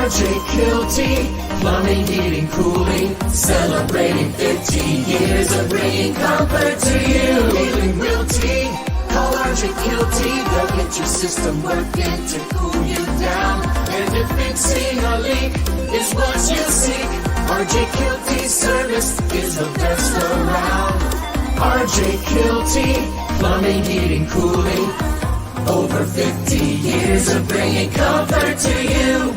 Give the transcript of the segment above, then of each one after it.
RJ Kielty, plumbing, heating, cooling, celebrating 15 years of bringing comfort to you. Healing Realty, call RJ Kielty, they'll get your system working to cool you down. And if fixing a leak is what you seek, RJ Kielty's service is the best around. RJ Kielty, plumbing, heating, cooling, over 50 years of bringing comfort to you.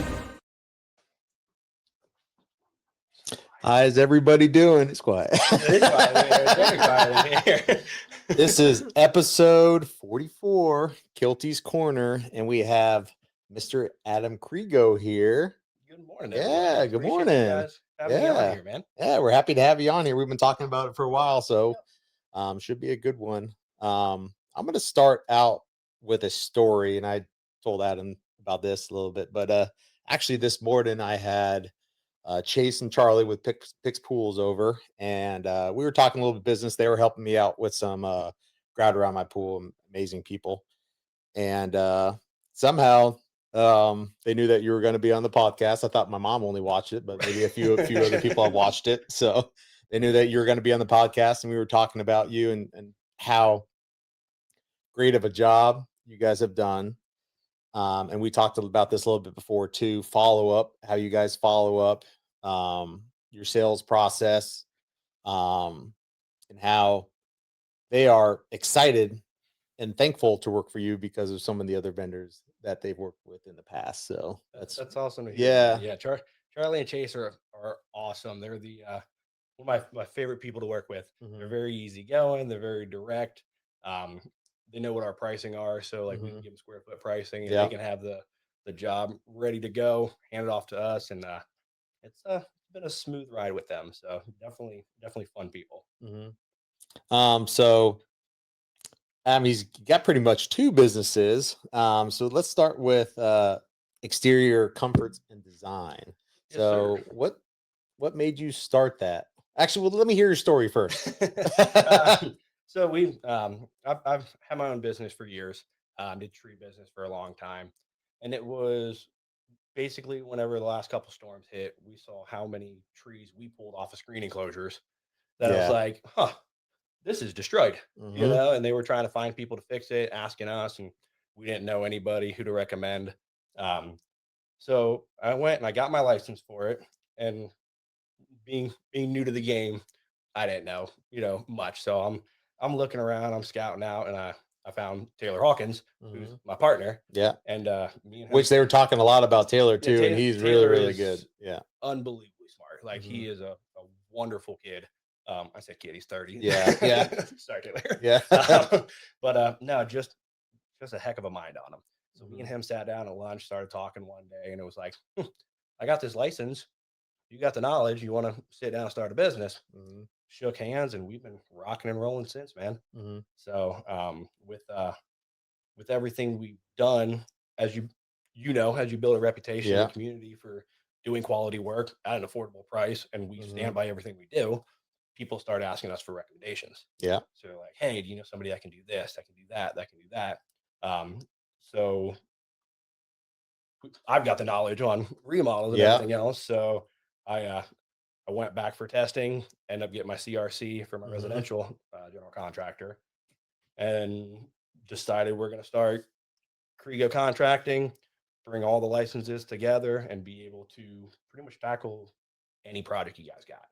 How's everybody doing? It's quiet. It's quiet in here. This is episode 44, Kielty's Corner, and we have Mr. Adam Crego here. Good morning. Yeah, good Appreciate morning. You guys having me on here, man. Yeah, we're happy to have you on here. We've been talking about it for a while, so should be a good one. I'm going to start out with a story, and I told Adam about this a little bit, but actually this morning I had Chase and Charlie with Picks Pools over, and we were talking a little bit business. They were helping me out with some grout around my pool. Amazing people. And somehow they knew that you were going to be on the podcast. I thought my mom only watched it, but maybe a few other people have watched it. So they knew that you were going to be on the podcast, and we were talking about you and how great of a job you guys have done. And we talked about this a little bit before too, follow up, how you guys follow up, your sales process, and how they are excited and thankful to work for you because of some of the other vendors that they've worked with in the past. So That's awesome to hear. Yeah. Charlie and Chase are awesome. They're the one of my favorite people to work with. They're very easygoing. They're very direct. They know what our pricing are, so like we can give them square foot pricing, and they can have the job ready to go, hand it off to us, and it's been a smooth ride with them. So definitely fun people. So he's got pretty much two businesses. So let's start with exterior comforts and design. Yes, so sir. what made you start that? Actually, well, let me hear your story first. So we, I've had my own business for years. Did tree business for a long time, and it was basically whenever the last couple storms hit, we saw how many trees we pulled off of screen enclosures. That I was like, this is destroyed, you know. And they were trying to find people to fix it, asking us, and we didn't know anybody who to recommend. So I went and I got my license for it, and being new to the game, I didn't know, much. So I'm looking around, I'm scouting out, and I found Taylor Hawkins, who's my partner. Yeah. And me and him, which they were talking a lot about Taylor too, Taylor, and he's Taylor really is good. Yeah. Unbelievably smart. Like he is a wonderful kid. I said kid, he's 30. Yeah. Yeah. Sorry, Taylor. Yeah. But no, just a heck of a mind on him. So me and him sat down at lunch, started talking one day, and it was like, I got this license. You got the knowledge. You want to sit down and start a business? Shook hands, and we've been rocking and rolling since, man. So with everything we've done, as you build a reputation in the community for doing quality work at an affordable price, and we stand by everything we do, people start asking us for recommendations. Yeah. So they're like, hey, do you know somebody that can do this, that can do that, that can do that? So I've got the knowledge on remodels and everything else. So I went back for testing, ended up getting my CRC for my residential general contractor, and decided we're going to start Crego contracting, bring all the licenses together, and be able to pretty much tackle any project you guys got.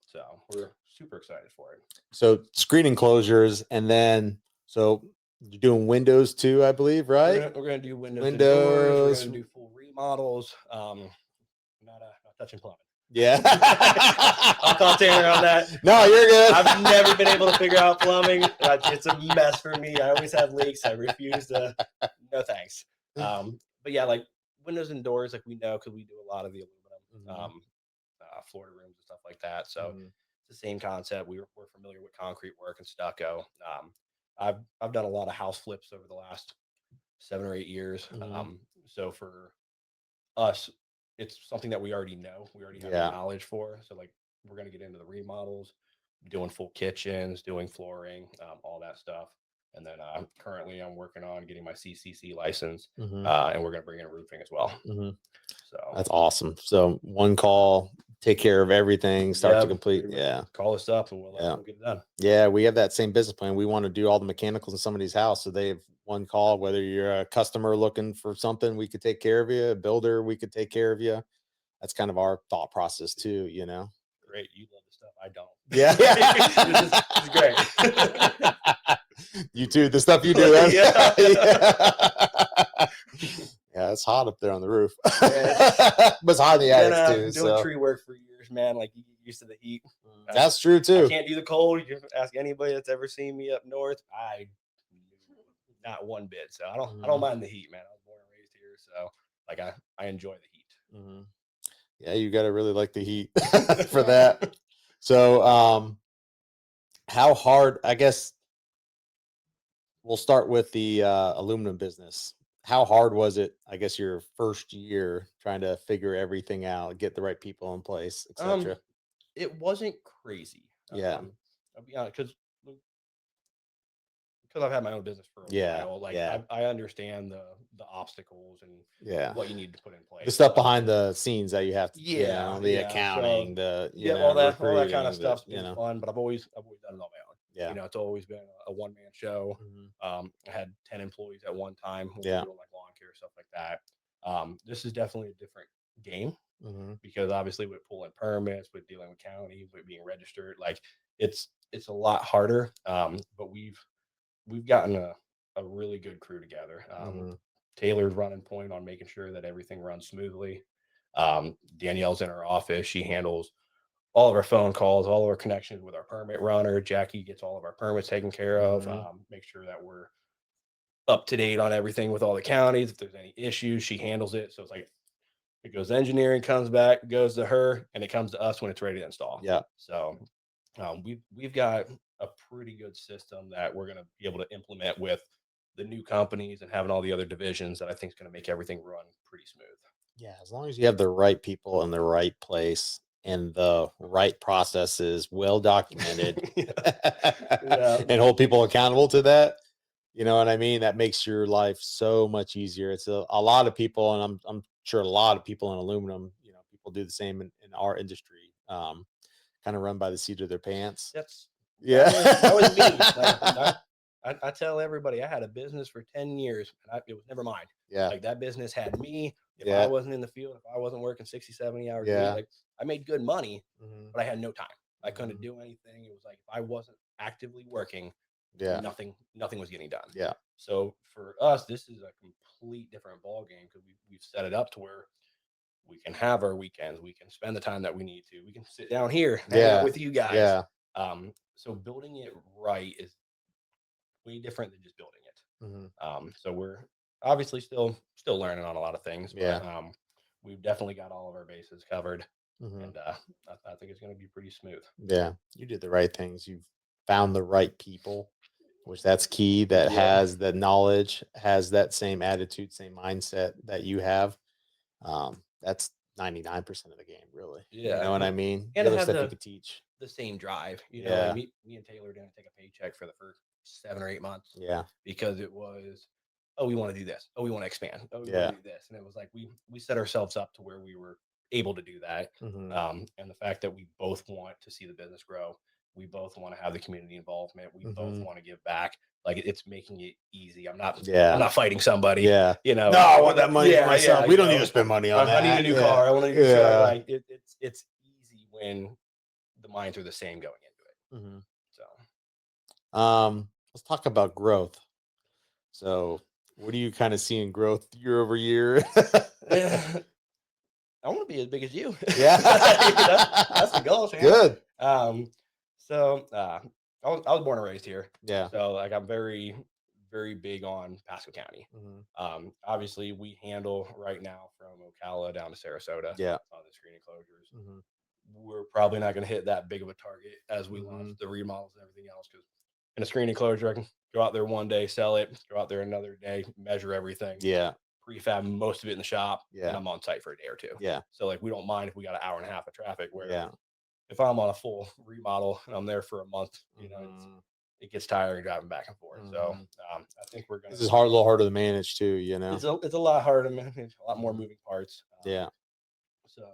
So we're super excited for it. So screen enclosures, and then so you're doing windows too, I believe, right? We're going to do windows. And doors. We're going to do full remodels. Not touching plumbing. Yeah. I'll call Tanner on that. No, you're good. I've never been able to figure out plumbing. It's a mess for me. I always have leaks. I refuse to. No thanks. But yeah, like windows and doors, like we know because we do a lot of the aluminum, Florida rooms and stuff like that. So it's the same concept. We're familiar with concrete work and stucco. I've done a lot of house flips over the last 7 or 8 years. So for us, it's something that we already know. We already have the knowledge for. So like we're going to get into the remodels, doing full kitchens, doing flooring, all that stuff. And then currently I'm working on getting my CCC license, and we're going to bring in roofing as well. So That's awesome. So one call, take care of everything, start to Yep, complete. pretty much Yeah. call us up and we'll Yeah. get it done. Yeah. We have that same business plan. We want to do all the mechanicals in somebody's house. So they have one call, whether you're a customer looking for something, we could take care of you, a builder, we could take care of you. That's kind of our thought process too, you know? Great, you love the stuff I don't. Yeah. This is great. You too. The stuff you do. That's, Yeah. Yeah, it's hot up there on the roof. Yeah. But it's hot in the attic too. Doing So tree work for years, man. Like you get used to the heat. that's true I too. can't do the cold. You can ask anybody that's ever seen me up north. I not one bit. So I don't mind the heat, man. I was born and raised here, so like I enjoy the heat. Mhm. Yeah, you got to really like the heat for that. So, how hard? I guess we'll start with the aluminum business. How hard was it? I guess your first year trying to figure everything out, get the right people in place, etc. It wasn't crazy. Yeah. I'll be honest, because I've had my own business for a Yeah, while. Like yeah. I understand the obstacles and Yeah. what you need to put in place. The stuff behind the scenes that you have to, Yeah, the yeah. accounting, So, the all that kind recruiting, of stuff's you been know, fun, but I've always done it on my own. yeah, It's always been a one man show. mhm, I had 10 employees at one time when we yeah, were doing like lawn care stuff like that. This is definitely a different game mhm, because obviously with pulling permits, with dealing with county, with being registered, like it's a lot harder. But we've gotten a really good crew together. mhm, Taylor's running point on making sure that everything runs smoothly. Danielle's in our office. She handles all of our phone calls, all of our connections with our permit runner. Jackie gets all of our permits taken care of. mhm, Make sure that we're up to date on everything with all the counties. If there's any issues, she handles it. So it's like it goes to engineering, comes back, goes to her, and it comes to us when it's ready to install. yeah, So we've got a pretty good system that we're going to be able to implement with the new companies and having all the other divisions that I think is going to make everything run pretty smooth. yeah. As long as you have the right people in the right place and the right processes well documented, Yeah. and hold people accountable to that. You know what I mean? That makes your life so much easier. It's a lot of people, and I'm sure a lot of people in aluminum, people do the same in our industry. Kind of run by the seat of their pants. That's Yeah. that was me. Like, I tell everybody I had a business for 10 years and it was never mine. Yeah. Like that business had me. If I Yeah. wasn't in the field, if I wasn't working 60, 70 hours a Yeah. week, like I made good money, Mhm. but I had no time. I couldn't Mhm. do anything. It was like if I wasn't actively working, Yeah. nothing was getting done. Yeah. So for us, this is a complete different ball game because we've set it up to where we can have our weekends, we can spend the time that we need to, we can sit down here, hang out Yeah. with you guys. Yeah. So building it right is way different than just building it. Mhm. So we're obviously still learning on a lot of things, but Yeah. we've definitely got all of our bases covered, Mhm. and I think it's going to be pretty smooth. Yeah. You did the right things. You've found the right people, which that's key, that Yep. has the knowledge, has that same attitude, same mindset that you have. That's 99% of the game, really. You Yeah, know what I mean? and The to other have stuff you could teach. the same drive. Like Yeah. me and Taylor didn't take a paycheck for the first 7 or 8 months Yeah. because it was, oh, we want to do this. Oh, we want to expand. Oh, we Yeah. want to do this. And it was like we set ourselves up to where we were able to do that. Mhm. And the fact that we both want to see the business grow, we both want to have the community involvement. We both Mhm. want to give back. Like it's making it easy. I'm not Yeah. fighting somebody. Yeah. No, I want that money for yeah, myself. yeah, We don't need to spend money on that. I need a new Yeah. car. I want a new Yeah. truck. Like it's easy when the minds are the same going into it. Mhm. So Let's talk about growth. So, what do you kind of see in growth year over year? I want to be as big as you. Yeah. That's the goal, man. Good. So I was born and raised here. Yeah. So like I'm very, very big on Pasco County. Mhm. Obviously we handle right now from Ocala down to Sarasota. Yeah. On the screen enclosures. Mhm. We're probably not going to hit that big of a target as we launch Mhm. the remodels and everything else because in a screen enclosure I can go out there one day, sell it, go out there another day, measure everything. Yeah. Prefab most of it in the shop, Yeah. and I'm on site for a day or two. Yeah. So like we don't mind if we got an hour and a half of traffic. Where Yeah. if I'm on a full remodel and I'm there for a month, Mhm. it gets tiring driving back and forth. So Mhm. I think we're gonna. This is hard, a little harder to manage too. It's a lot harder, man. It's a lot more moving parts. Yeah. So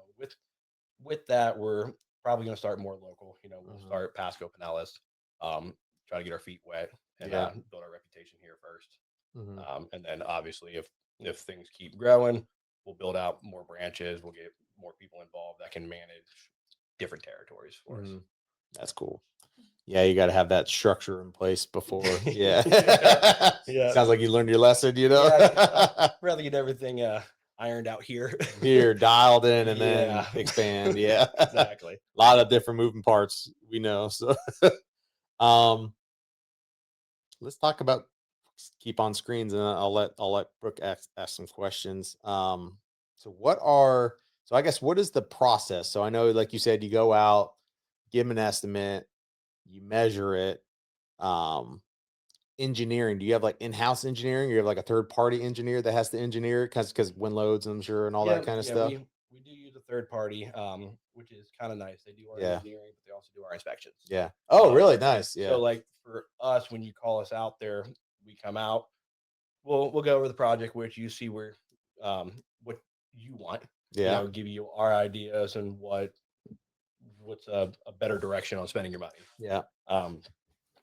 with that, we're probably going to start more local. We'll Mhm. start Pasco Pinellas, try to get our feet wet and Yeah. build our reputation here first. Mhm. And then obviously, if things keep growing, we'll build out more branches. We'll get more people involved that can manage different territories for us. Mhm. That's cool. Yeah, you got to have that structure in place before. Yeah. Yeah, Sounds like you learned your lesson, you know? yeah. Rather get everything ironed out here. Here, dialed in and then Yeah, expand. Yeah. A exactly. lot of different moving parts, we know. So, um, let's talk about keep on screens, and I'll let Brooke ask some questions. So what are so I guess what is the process? So I know, like you said, you go out, give 'em an estimate, you measure it. Um, Engineering, do you have like in-house engineering, or you have like a third party engineer that has to engineer it because wind loads, I'm sure, and all that Yeah, kind of yeah. stuff? We do use a third party, which is kind of nice. They do our Yeah. engineering, but they also do our inspections. Yeah. Oh, Um, really? Nice. so Yeah. like for us, when you call us out there, we come out. We'll go over the project, which you see where what you want. Yeah. Give you our ideas and what's a better direction on spending your money. Yeah. Um,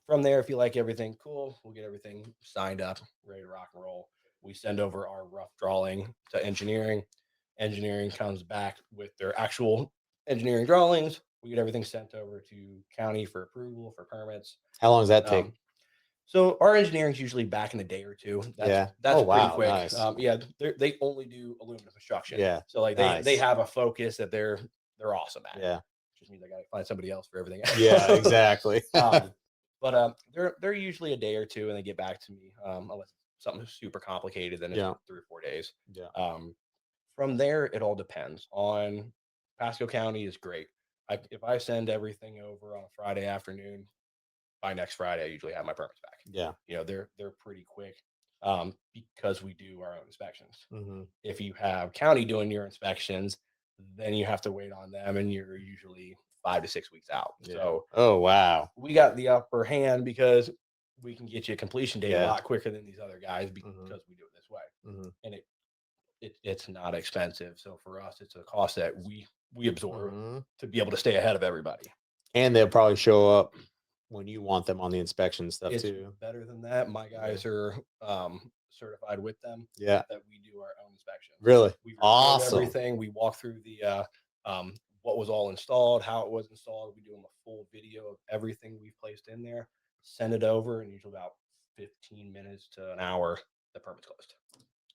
from there, if you like everything, cool. We'll get everything signed up, ready to rock and roll. We send over our rough drawing to engineering. Engineering comes back with their actual engineering drawings. We get everything sent over to county for approval for permits. How long does that take? Um, so our engineering is usually back in a day or two. That's Yeah. that's Oh, pretty wow. quick. Nice. Yeah, they only do aluminum construction. Yeah. So like they Nice. have a focus that they're awesome at. Yeah. Just means I got to find somebody else for everything. Yeah, exactly. um, but they're usually a day or two, and they get back to me. Unless it's something super complicated, then it's Yeah. 3 or 4 days. Yeah. From there, it all depends. On Pasco County is great. If I send everything over on a Friday afternoon, by next Friday, I usually have my permits back. Yeah. They're pretty quick because we do our own inspections. Mhm. If you have county doing your inspections, then you have to wait on them, and you're usually 5 to 6 weeks out. Yeah. So Oh, wow. we got the upper hand because we can get you a completion date a Yeah. lot quicker than these other guys because Mhm. we do it this way, Mhm. and it's not expensive. So for us, it's a cost that we absorb Mhm. to be able to stay ahead of everybody. And they'll probably show up when you want them on the inspection stuff It's too. better than that. My guys are certified with them Yeah. that we do our own inspections. Really? We record Awesome. everything. We walk through the what was all installed, how it was installed. We do them a full video of everything we've placed in there, send it over, and usually about 15 minutes to an hour, the permit's closed.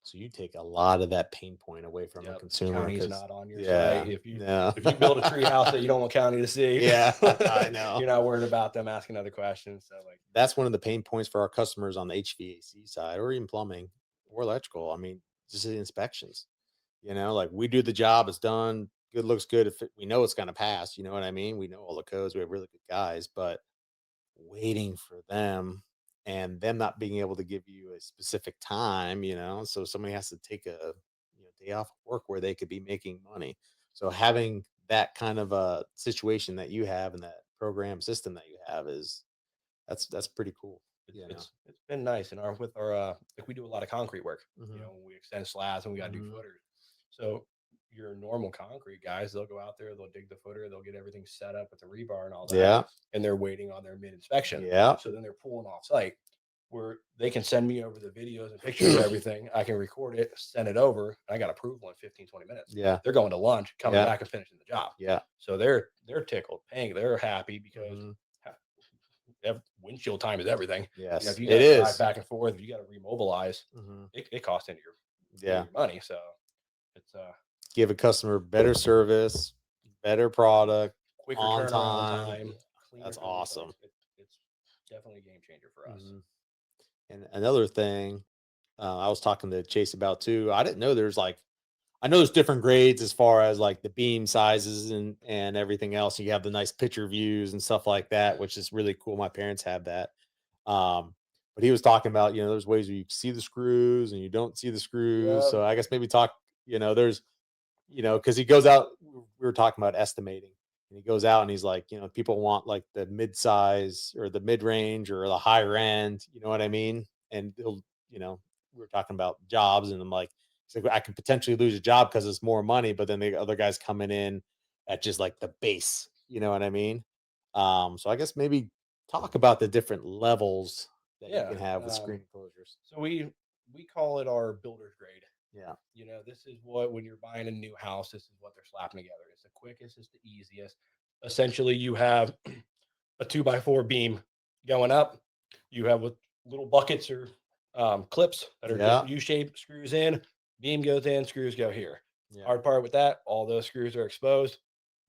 So you take a lot of that pain point away from a Yep, consumer county's because not on your yeah, site. no. If you build a tree house that you don't want county to see, Yeah, I know. you're not worried about them asking other questions. So like, That's one of the pain points for our customers on the HVAC side or even plumbing or electrical. I mean, just the inspections. Like we do the job, it's done. Good looks good. If we know it's going to pass, you know what I mean? We know all the codes. We have really good guys, but waiting for them and them not being able to give you a specific time, so somebody has to take a day off of work where they could be making money. So having that kind of a situation that you have and that program system that you have is that's pretty cool. it's been nice. And our with our like we do a lot of concrete work. Hmm. We extend slabs and we got to do Hmm. footers. So your normal concrete guys, they'll go out there, they'll dig the footer, they'll get everything set up with the rebar and all that, Yeah. and they're waiting on their mid inspection. Yeah. So then they're pulling off site where they can send me over the videos and pictures of everything. I can record it, send it over, and I got approval in 15, 20 minutes. Yeah. They're going to lunch, coming Yeah. back and finishing the job. Yeah. So they're tickled, paying, they're happy because Mhm. windshield time is everything. Yes, If you it got to drive is. back and forth, if you got to remobilize, Mhm. it costs into Yeah. your money. So it's Give a customer better service, better product, quicker on turnaround time. time, Yeah, cleaner that's cleaning awesome. folks. It's definitely a game changer for us. Mhm. And another thing, I was talking to Chase about too. I didn't know I know there's different grades as far as like the beam sizes and everything else. You have the nice picture views and stuff like that, which is really cool. My parents have that. Um, but he was talking about, there's ways where you see the screws and you don't see the screws. Yeah. So I guess maybe talk, there's, because he goes out, we were talking about estimating, and he goes out and he's like, people want like the mid size or the mid range or the higher end, you know what I mean? And he'll, we were talking about jobs, and I'm like, He's like, I could potentially lose a job because it's more money, but then the other guys coming in at just like the base, you know what I mean? So I guess maybe talk about the different levels that you Yeah. can have with screen enclosures. So we call it our builder's grade. Yeah. You know, this is what, when you're buying a new house, this is what they're slapping together. It's the quickest, it's the easiest. Essentially, you have a 2x4 beam going up. You have with little buckets or clips that are Yeah. just U-shaped, screws in, beam goes in, screws go here. Yeah. Hard part with that, all those screws are exposed.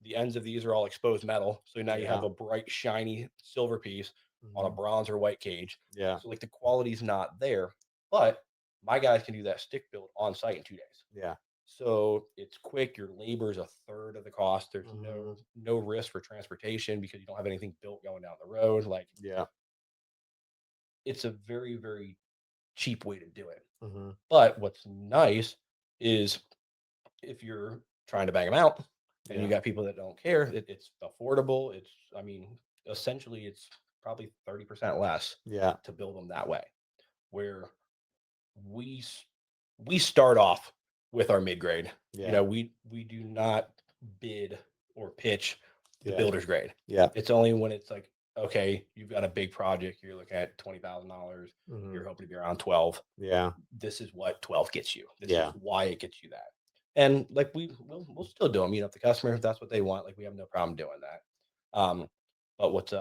The ends of these are all exposed metal. So now you have Yeah. a bright, shiny silver piece on a Mhm. bronze or white cage. Yeah. So like the quality's not there, but my guys can do that stick build on site in 2 days. Yeah. So it's quick. Your labor is a third of the cost. There's Mhm. no risk for transportation because you don't have anything built going down the road. Like Yeah. it's a very, very cheap way to do it. Mhm. But what's nice is if you're trying to bang them out and you Yeah. got people that don't care, it's affordable. It's, I mean, essentially it's probably 30% less Yeah. to build them that way. Where we s- we start off with our mid grade. You Yeah. know, we do not bid or pitch the Yeah. builder's grade. Yeah. It's only when it's like, okay, you've got a big project, you're looking at $20,000, Mhm. you're hoping to be around 12. Yeah. This is what 12 gets you. This Yeah. is why it gets you that. And like we'll still do them. You know, if the customer, if that's what they want, like we have no problem doing that. But what's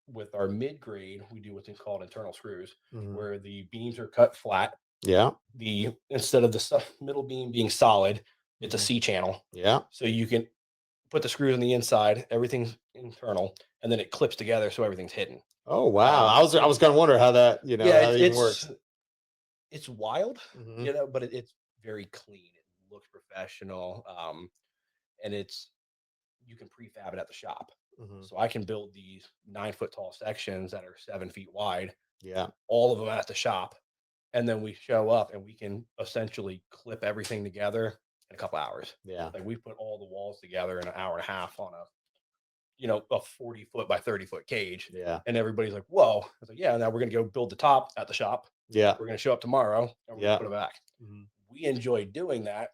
with our mid grade, we do what's called internal screws, Mhm. where the beams are cut flat. Yeah. The instead of the middle beam being solid, it's a Mhm. C channel. Yeah. So you can put the screws on the inside, everything's internal, and then it clips together so everything's hidden. Oh wow. I was gonna wonder how that, you know, Yeah, how that even works. it's wild, Mhm. you know, but it's very clean. It looks professional, and it's you can prefab it at the shop. Mhm. So I can build these 9 foot tall sections that are 7 feet wide, Yeah. all of them at the shop, and then we show up and we can essentially clip everything together in a couple hours. Yeah. Like we put all the walls together in an hour and a half on a 40 foot by 30 foot cage, Yeah. and everybody's like, "Whoa!" I was like, "Yeah." Now we're gonna go build the top at the shop. Yeah. We're gonna show up tomorrow and we're Yeah. gonna put it back. Mhm. We enjoy doing that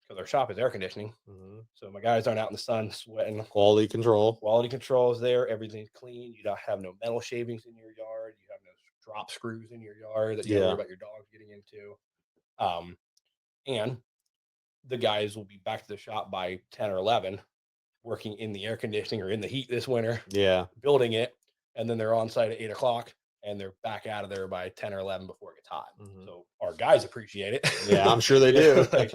because our shop is air conditioning, Mhm. so my guys aren't out in the sun sweating. Quality control. Quality control is there. Everything's clean. You don't have no metal shavings in your yard. You have no drop screws in your yard that you got to worry Yeah. about your dogs getting into. Um, and the guys will be back to the shop by 10 or 11, working in the air conditioning or in the heat this winter, Yeah. building it. And then they're on site at 8 o'clock and they're back out of there by 10 or 11 before it gets hot. Mhm. So our guys appreciate it. Yeah, I'm sure they You know, do. like,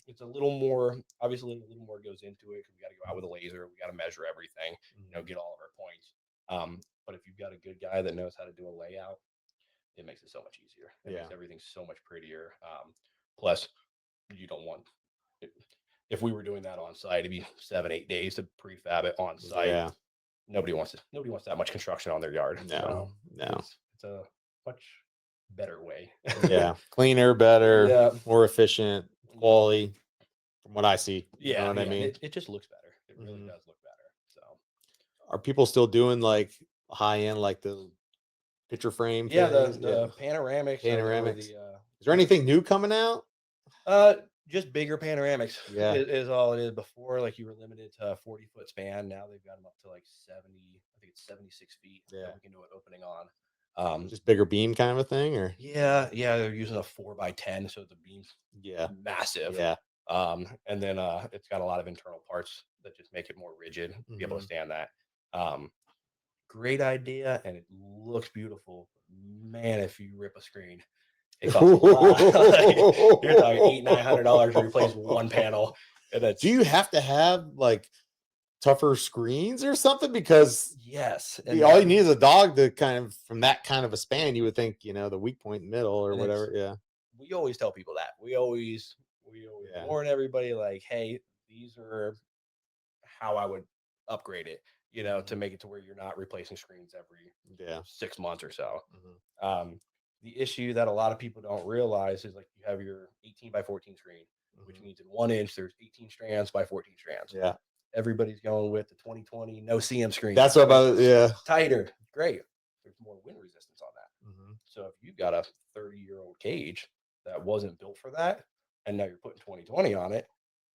it's a little more, obviously, a little more goes into it because we got to go out with a laser. We got to measure everything, get all of our points. But if you've got a good guy that knows how to do a layout, it makes it so much easier. It Yeah. makes everything so much prettier. Plus, you don't want it, if we were doing that on site, it'd be 7-8 days to prefab it on site. Yeah. Nobody wants that much construction on their yard. No. So No. it's a much better way. Yeah. Cleaner, better, Yeah. more efficient, quality from what I see. You know Yeah, what I yeah. mean? It just looks better. It really Mhm. does look better. So Are people still doing like high end, like the picture frame yeah, things? the panoramics, Panoramics. or Is there anything new coming out? just bigger panoramics Yeah. is all it is. Before, like you were limited to a 40-foot span. Now they've got them up to like 70. I think it's 76 feet. Yeah. That we can do an opening on. Just bigger beam kind of a thing, or Yeah, they're using a 4x10, so the beam's yeah. massive. Yeah. And then it's got a lot of internal parts that just make it more rigid to be able to Mhm. stand that. Great idea, and it looks beautiful. Man, if you rip a screen, it costs a lot. You're talking $800-900 to replace one panel, and that's Do you have to have like tougher screens or something? Because yes, all you need is a dog to kind of from that kind of a span. You would think, the weak point in the middle or And whatever. Yeah. we always tell people that we always Yeah. warn everybody like, hey, these are how I would upgrade it, to make it to where you're not replacing screens every Yeah. 6 months or so. Mhm. The issue that a lot of people don't realize is like you have your 18 by 14 screen, which Mhm. means in 1 inch there's 18 strands by 14 strands. Yeah. Everybody's going with the 2020 no CM screen. That's what about yeah. Tighter, great. There's more wind resistance on that. Mhm. So if you've got a 30-year-old cage that wasn't built for that, and now you're putting 2020 on it,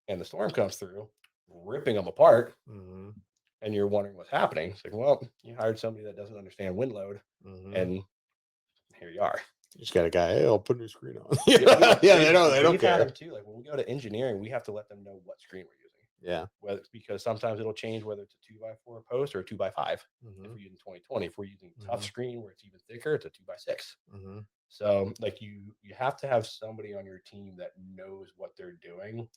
and the storm comes through, ripping them apart, Mm-hmm. and you're wondering what's happening. It's like, well, you hired somebody that doesn't understand wind load, Mm-hmm. and here you are. You just got a guy, hey, I'll put a new screen on. Yeah, Yeah, they don't we've had care. them too. Like when we go to engineering, we have to let them know what screen we're using. Yeah. Whether because sometimes it'll change whether it's a 2x4 post or a 2x5. If Mm-hmm. we're using 2020, if we're using tough Mhm. screen where it's even thicker, it's a 2x6. Mm-hmm. So like you have to have somebody on your team that knows what they're doing.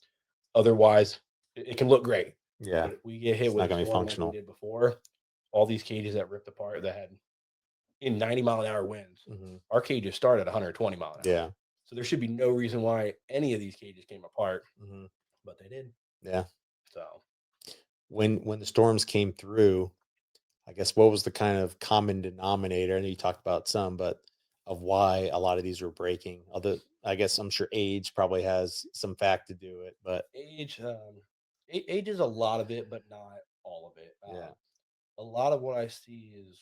Otherwise, it can look great. Yeah. But if we get hit It's with not a gonna be storm like functional. we did before, all these cages that ripped apart that had in 90-mile-an-hour winds, Mm-hmm. our cages start at 120 mile an hour. Yeah. So there should be no reason why any of these cages came apart, Mm-hmm. but they did. Yeah. So When the storms came through, I guess what was the kind of common denominator? I know you talked about some, but of why a lot of these were breaking. Other, I guess I'm sure age probably has some fact to do it, but age, age is a lot of it, but not all of it. yeah. A lot of what I see is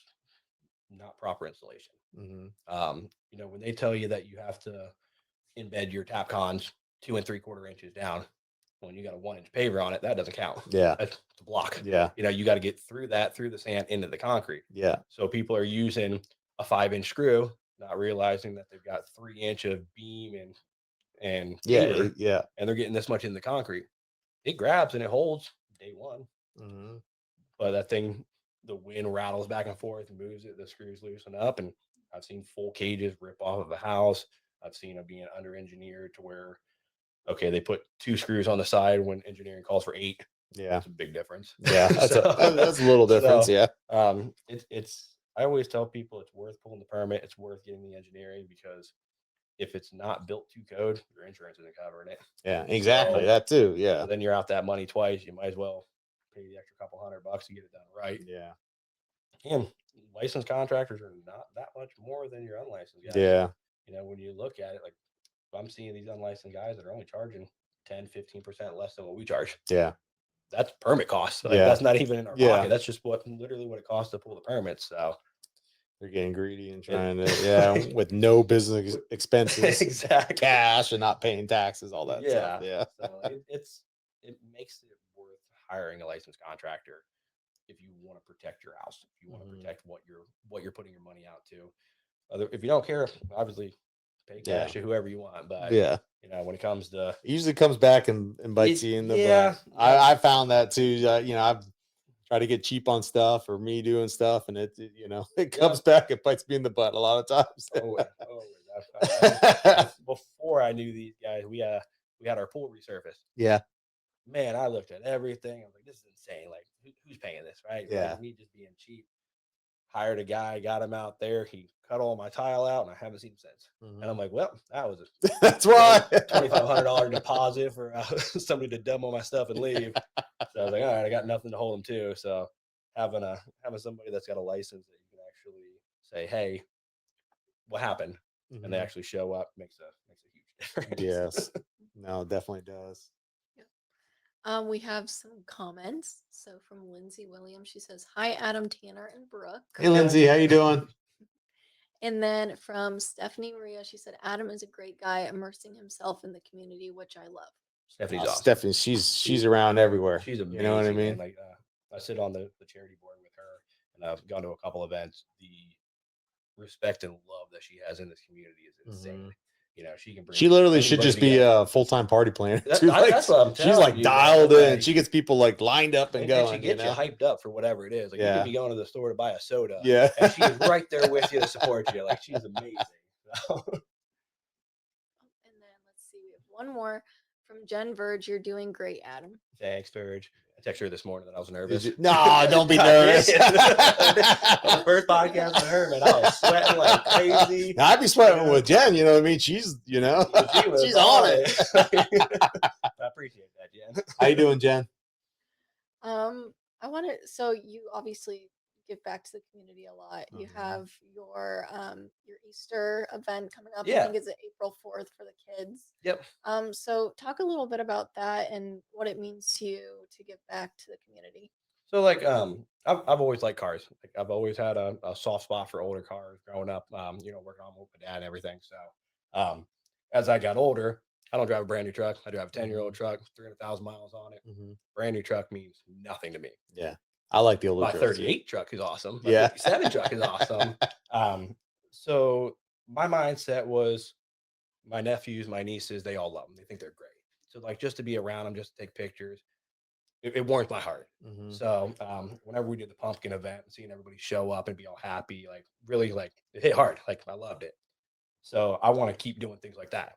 not proper installation. Mm-hmm. When they tell you that you have to embed your tap cons 2 3/4 inches down, when you got a 1-inch paver on it, that doesn't count. Yeah. That's a block. Yeah. You got to get through the sand into the concrete. Yeah. So people are using a 5-inch screw, not realizing that they've got 3 inch of beam and paver, Yeah. and they're getting this much in the concrete. It grabs and it holds day one, Mm-hmm. but that thing, the wind rattles back and forth, moves it, the screws loosen up, and I've seen full cages rip off of a house. I've seen it being under engineered to where, okay, they put 2 screws on the side when engineering calls for 8. Yeah. It's a big difference. Yeah. That's a little difference. Yeah. It's I always tell people it's worth pulling the permit. It's worth getting the engineering, because if it's not built to code, your insurance isn't covering it. Yeah. Exactly. So, that too. Yeah. so then you're out that money twice. You might as well pay the extra couple $100 to get it done right. Yeah. And licensed contractors are not that much more than your unlicensed guys. Yeah. When you look at it, like I'm seeing these unlicensed guys that are only charging 10-15% less than what we charge. Yeah. That's permit costs. Like, Yeah. that's not even in our Yeah. pocket. That's just literally what it costs to pull the permits. So They're getting greedy and trying to, with no business expenses, exactly, cash, and not paying taxes, all that stuff. Yeah. So it makes it worth hiring a licensed contractor if you want to protect your house, if you want to protect what you're putting your money out to. If you don't care, obviously pay cash to whoever you want. But yeah, when it comes to, it usually comes back and bites you in the butt. I found that too. I've tried to get cheap on stuff, or me doing stuff, and it comes back and bites me in the butt a lot of times. Always. Before I knew these guys, we had our pool resurfaced. Yeah. Man, I looked at everything. I was like, this is insane. Like, who's paying this, right? Yeah. Like, me just being cheap. Hired a guy, got him out there. He cut all my tile out, and I haven't seen him since. Mm-hmm. And I'm like, well, that was that's why $2,500 deposit for somebody to demo my stuff and leave. So I was like, all right, I got nothing to hold them to. So having somebody that's got a license that you can actually say, hey, what happened? Mm-hmm. And they actually show up makes a huge difference. Yes. No, it definitely does. We have some comments. So from Lindsay Williams, she says, "Hi, Adam, Tanner, and Brooke." Hey, Lindsay, how you doing? And then from Stephanie Maria, she said, "Adam is a great guy, immersing himself in the community, which I love." Stephanie's awesome. Stephanie, she's around everywhere. She's amazing. You know what I mean? Like I sit on the charity board with her, and I've gone to a couple events. The respect and love that she has in this community is insane. Mm-hmm. She can bring. She literally should just be a full-time party planner. That's what I'm telling she's like you, dialed man. in. She gets people like lined up and going. She gets you hyped up for whatever it is. Like you could be going to the store to buy a soda. Yeah. And she's right there with you to support you. Like she's amazing. And then let's see, we have one more from Jen Verge. "You're doing great, Adam." Thanks, Verge. I texted her this morning that I was nervous. No, don't be nervous. The first podcast with her, man, I was sweating like crazy. I'd be sweating with Jen. You know what I mean? She's, she's on it. I appreciate that, Jen. How you doing, Jen? I want to. So you obviously give back to the community a lot. You have your Easter event coming up. Yeah. I think it's April 4th for the kids. Yep. So talk a little bit about that and what it means to you to give back to the community. So like I've always liked cars. Like I've always had a soft spot for older cars growing up. Working on with my dad and everything. So as I got older, I don't drive a brand new truck. I drive a 10-year-old truck, 300,000 miles on it. Brand new truck means nothing to me. Yeah. I like the older My trucks too. 38 truck is awesome. My Yeah. 57 truck is awesome. So my mindset was my nephews, my nieces, they all love them. They think they're great. So like just to be around them, just to take pictures, it warms my heart. So whenever we did the pumpkin event, seeing everybody show up and be all happy, like really like it hit hard. Like I loved it. So I want to keep doing things like that.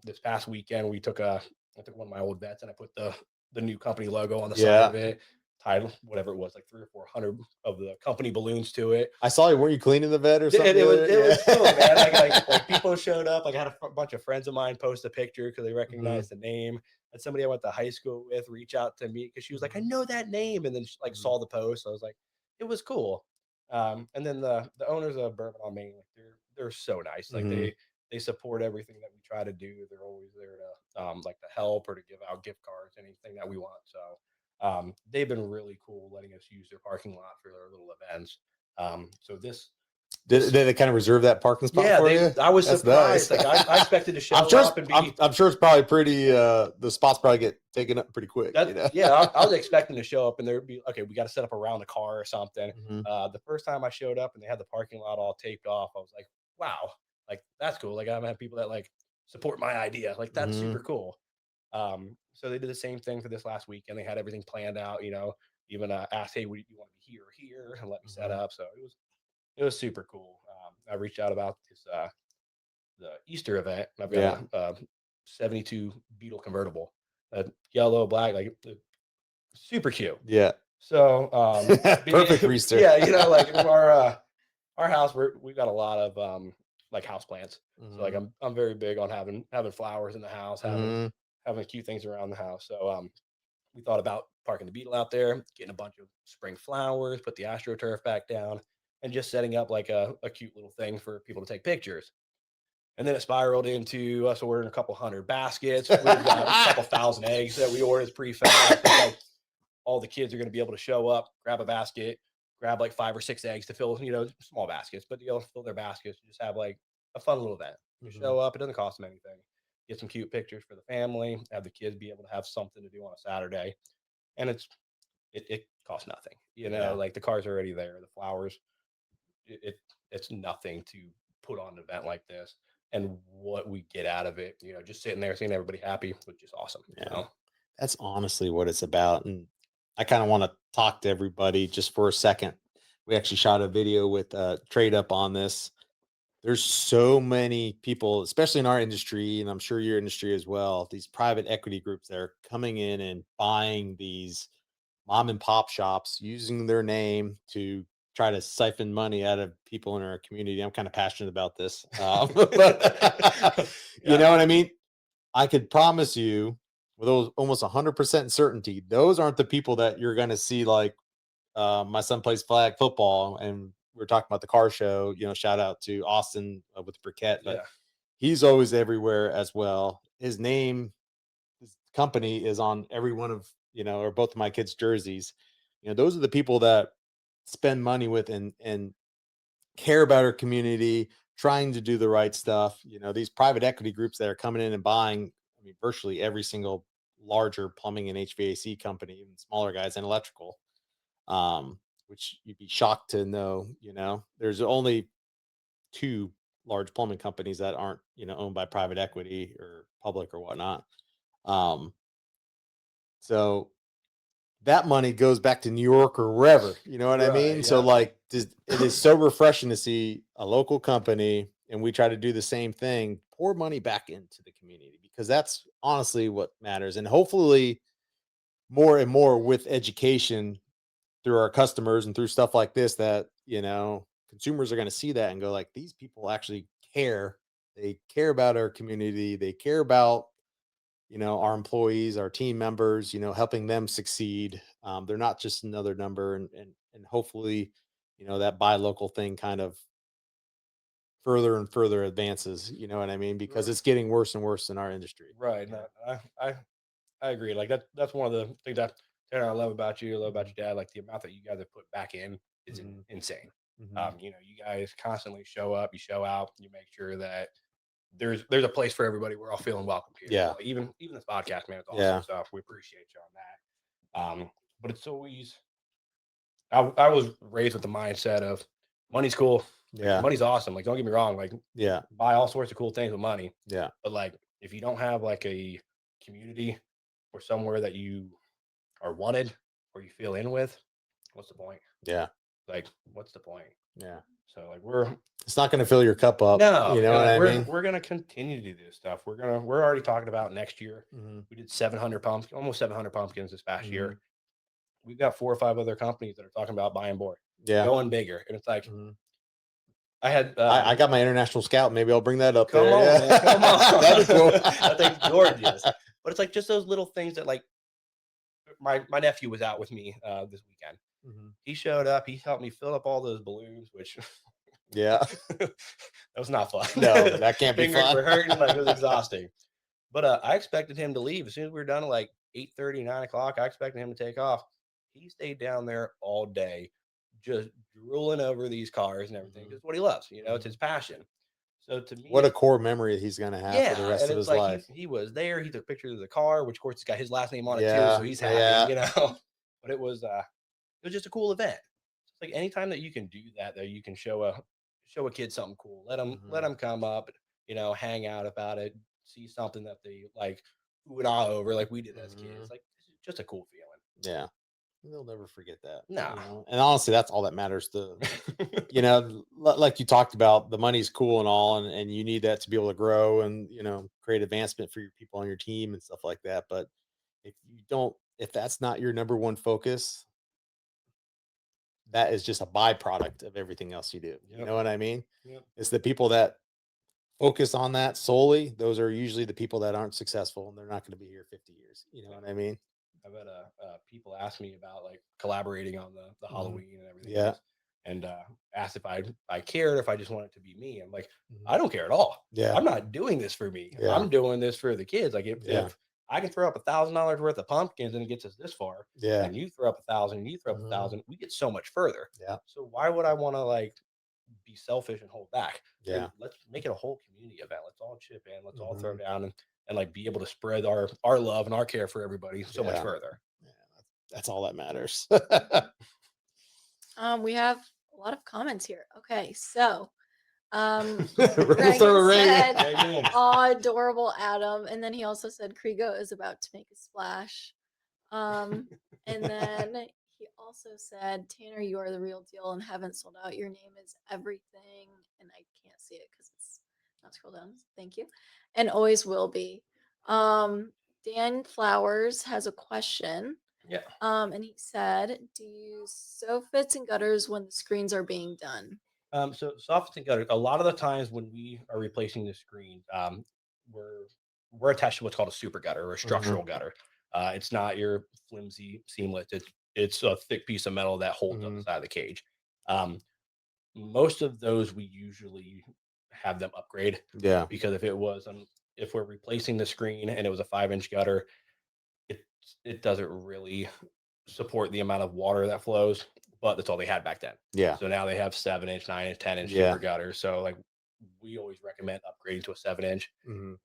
This past weekend, I took one of my old vets and I put the new company logo on the side of it, tied whatever it was, like 300 or 400 of the company balloons to it. I saw you. Weren't you cleaning the vet or something? It was cool, man. Like people showed up. Like I had a bunch of friends of mine post a picture because they recognized the name. And somebody I went to high school with reach out to me because she was like, I know that name, and then she like saw the post. So I was like, it was cool. And then the owners of Bourbon on Main, like they're so nice. Like they support everything that we try to do. They're always there to like to help or to give out gift cards, anything that we want. So they've been really cool letting us use their parking lot for their little events. So did they kind of reserve that parking spot for you? I was That's surprised. nice. Like I expected to show up and be. I'm sure it's probably pretty. The spots probably get taken up pretty quick. Yeah, I was expecting to show up and there'd be okay. We got to set up around the car or something. The first time I showed up and they had the parking lot all taped off, I was like, wow, like that's cool. Like I'm gonna have people that like support my idea. Like that's super cool. So they did the same thing for this last weekend. They had everything planned out. Even asked, hey, would you want to be here or here, and let me set up. So it was super cool. I reached out about this the Easter event. I've got a 72 Beetle convertible, yellow, black, like super cute. Yeah. So perfect for Easter. Yeah, like our house, we've got a lot of like house plants. So like I'm very big on having flowers in the house, having cute things around the house. So we thought about parking the Beetle out there, getting a bunch of spring flowers, put the AstroTurf back down, and just setting up like a cute little thing for people to take pictures. And then it spiraled into us ordering a couple hundred baskets. We've got a couple thousand eggs that we ordered pre-fed. Like all the kids are going to be able to show up, grab a basket, grab like 5 or 6 eggs to fill, small baskets, but fill their baskets. Just have like a fun little event. You show up, it doesn't cost them anything. Get some cute pictures for the family. Have the kids be able to have something to do on a Saturday, and it costs nothing. Like the car's already there, the flowers. It's nothing to put on an event like this. And what we get out of it, just sitting there seeing everybody happy, which is awesome. Yeah. That's honestly what it's about. And I kind of want to talk to everybody just for a second. We actually shot a video with Trade Up on this. There's so many people, especially in our industry, and I'm sure your industry as well, these private equity groups that are coming in and buying these mom and pop shops, using their name to try to siphon money out of people in our community. I'm kind of passionate about this. But you know what I mean? I could promise you with those almost 100% certainty, those aren't the people that you're going to see. Like my son plays flag football and we're talking about the car show, shout out to Austin with Briquette, but he's always everywhere as well. His name, his company is on every one of, or both of my kids' jerseys. Those are the people that spend money with and care about our community, trying to do the right stuff. These private equity groups that are coming in and buying, virtually every single larger plumbing and HVAC company, even smaller guys and electrical, which you'd be shocked to know, there's only 2 large plumbing companies that aren't, owned by private equity or public or whatnot. So that money goes back to New York or wherever, you know what I mean? So like, it is so refreshing to see a local company, and we try to do the same thing, pour money back into the community, because that's honestly what matters. And hopefully more and more with education through our customers and through stuff like this, that, consumers are going to see that and go like, these people actually care. They care about our community. They care about, our employees, our team members, helping them succeed. They're not just another number, and hopefully, that buy local thing kind of further and further advances, you know what I mean? Because it's getting worse and worse in our industry. Right. No, I agree. Like that's one of the things that Tanner, I love about you. I love about your dad. Like the amount that you guys have put back in is insane. You guys constantly show up, you show out, you make sure that there's a place for everybody. We're all feeling welcome here. Yeah. Like, even this podcast, man, it's awesome Yeah. stuff. We appreciate you on that. But it's always I was raised with the mindset of money's cool. Yeah. Money's awesome. Like, don't get me wrong. Like, Yeah. buy all sorts of cool things with money. Yeah. But like, if you don't have like a community or somewhere that you are wanted or you feel in with, what's the point? Yeah. Like, what's the point? Yeah. So like It's not going to fill your cup up. no, You know what I mean? we're gonna continue to do this stuff. We're already talking about next year. We did 700 pumpkins, almost 700 pumpkins this past year. We've got 4 or 5 other companies that are talking about buying board, Yeah. going bigger, and it's like I had I got my international scout. Maybe I'll bring that up come there. on, Yeah. man, come on. That'd be cool. That thing's gorgeous. But it's like just those little things that like my nephew was out with me this weekend. He showed up. He helped me fill up all those balloons, which Yeah. that was not fun. No, that can't be Fingers fun. were hurting. Like, it was exhausting. But I expected him to leave as soon as we were done at like 8:30, 9 o'clock. I expected him to take off. He stayed down there all day, just drooling over these cars and everything. It's what he loves. You know, it's his passion. So to me, What a core memory he's going to have for the rest and of it's his like life. he was there. He took pictures of the car, which of course has got his last name on it Yeah, too, so he's happy. yeah. You know, but it was just a cool event. It's like anytime that you can do that, you can show a kid something cool. Let them come up, you know, hang out about it, see something that they like, ooh and ah over, like we did as kids. Like, it's just a cool feeling. Yeah. They'll never forget that. No. You know? And honestly, that's all that matters to, you know, like you talked about, the money's cool and all, and you need that to be able to grow and, you know, create advancement for your people on your team and stuff like that. But if that's not your number one focus, that is just a byproduct of everything else you do. You Yep. know what I mean? Yep. It's the people that focus on that solely. Those are usually the people that aren't successful, and they're not going to be here 50 years. You know what I mean? I've had people ask me about like collaborating on the Halloween and everything. Yeah. else, and asked if I cared, if I just wanted it to be me. I'm like, I don't care at all. Yeah. I'm not doing this for me. Yeah. I'm doing this for the kids. Like, Yeah. if I can throw up $1,000 worth of pumpkins and it gets us this far, Yeah. and you throw up 1,000 and you throw up 1,000, we get so much further. Yeah. So why would I want to like be selfish and hold back? Like, Yeah. let's make it a whole community event. Let's all chip in. Let's all throw down and like be able to spread our love and our care for everybody so much Yeah. further. That's all that matters. We have a lot of comments here. Okay, so Ready Greg for a ring. said, Amen. "Aw, adorable Adam," and then he also said Crego is about to make a splash. And then he also said, "Tanner, you are the real deal and haven't sold out. Your name is everything," and I can't see it because it's not scroll down. Thank you, and always will be. Dan Flowers has a question. Yeah. And he said, "Do you use soffits and gutters when the screens are being done?" So soffits and gutters, a lot of the times when we are replacing the screen, we're attached to what's called a super gutter or a structural gutter. It's not your flimsy seamless. It's a thick piece of metal that holds up the side of the cage. Most of those we usually have them upgrade, Yeah. because if we're replacing the screen and it was a 5-inch gutter, it doesn't really support the amount of water that flows, but that's all they had back then. Yeah. So now they have 7-inch, 9-inch, 10-inch Yeah. super gutters. So like, we always recommend upgrading to a 7-inch. Mhm.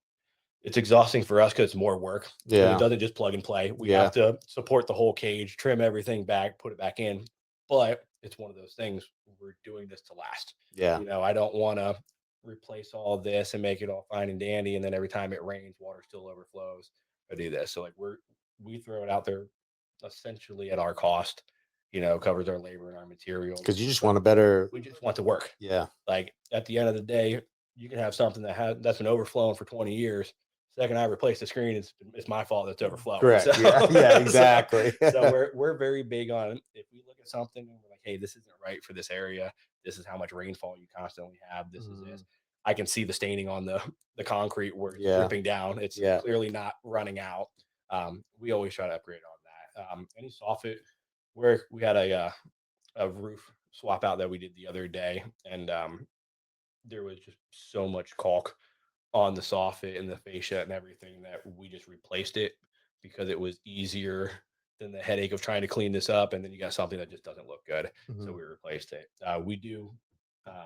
It's exhausting for us because it's more work. Yeah. It doesn't just plug and play. We Yeah. have to support the whole cage, trim everything back, put it back in. But it's one of those things, we're doing this to last. Yeah. You know, I don't want to replace all this and make it all fine and dandy, and then every time it rains, water still overflows. I do this. So like, we throw it out there essentially at our cost, you know, covers our labor and our materials. Because you just want a better. We just want to work. Yeah. Like, at the end of the day, you can have something that's been overflowing for 20 years. Second I replace the screen, it's my fault that's overflowing. Correct. So, Yeah, exactly. so we're very big on, if we look at something and we're like, hey, this isn't right for this area. This is how much rainfall you constantly have. This is this. I can see the staining on the concrete where it's dripping down. It's clearly not running out. We always try to upgrade on that. Any soffit, where we had a roof swap out that we did the other day, and there was just so much caulk on the soffit and the fascia and everything that we just replaced it, because it was easier than the headache of trying to clean this up, and then you got something that just doesn't look good. So we replaced it. We do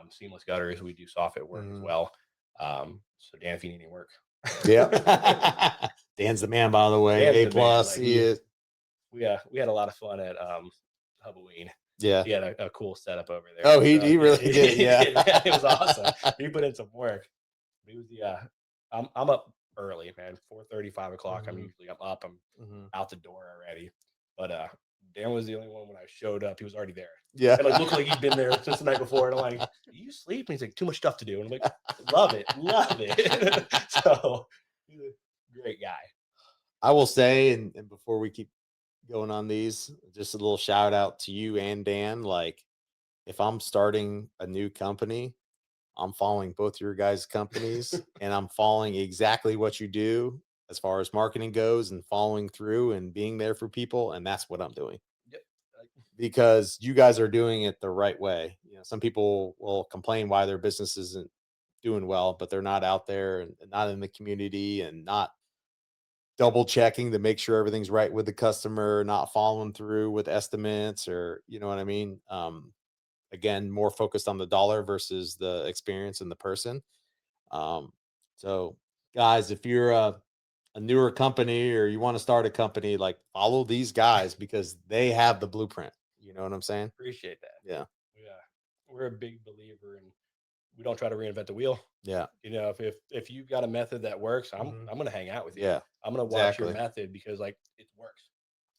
seamless gutters. We do soffit work as well. So Dan, if you need any work, Yeah. Dan's the man, by the way. Dan's A the man, plus. like, He is. we had a lot of fun at Halloween. Yeah. He had a cool setup over there. Oh, he really did. Yeah. Man, it was awesome. He put in some work. He was I'm up early, man. 4:30, 5 o'clock. I'm up. I'm Mhm. out the door already. But Dan was the only one when I showed up. He was already there. Yeah. And it looked like he'd been there since the night before. And I'm like, you sleep? And he's like, too much stuff to do. And I'm like, love it. So he's a great guy. I will say, and before we keep going on these, just a little shout out to you and Dan. Like, if I'm starting a new company, I'm following both your guys' companies and I'm following exactly what you do as far as marketing goes and following through and being there for people. And that's what I'm doing. Yep. Because you guys are doing it the right way. You know, some people will complain why their business isn't doing well, but they're not out there and not in the community and not double checking to make sure everything's right with the customer, not following through with estimates, or you know what I mean? Again, more focused on the dollar versus the experience and the person. So guys, if you're a newer company or you want to start a company, like follow these guys because they have the blueprint. You know what I'm saying? Appreciate that. Yeah. We're a big believer in, we don't try to reinvent the wheel. Yeah. You know, if you've got a method that works, I'm Mhm. going to hang out with you. Yeah. I'm going to watch your Exactly. method because like it works.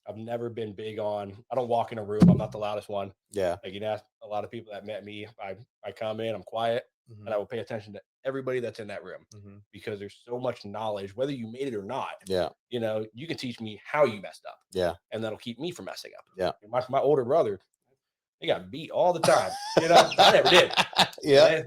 I've never been big on, I don't walk in a room. I'm not the loudest one. Yeah. Like, you know, a lot of people that met me, I come in, I'm quiet, Mhm. and I will pay attention to everybody that's in that room Mhm. because there's so much knowledge, whether you made it or not. Yeah. You know, you can teach me how you messed up. Yeah. And that'll keep me from messing up. Yeah. My older brother, they got beat all the time. You know, I never did. Yeah.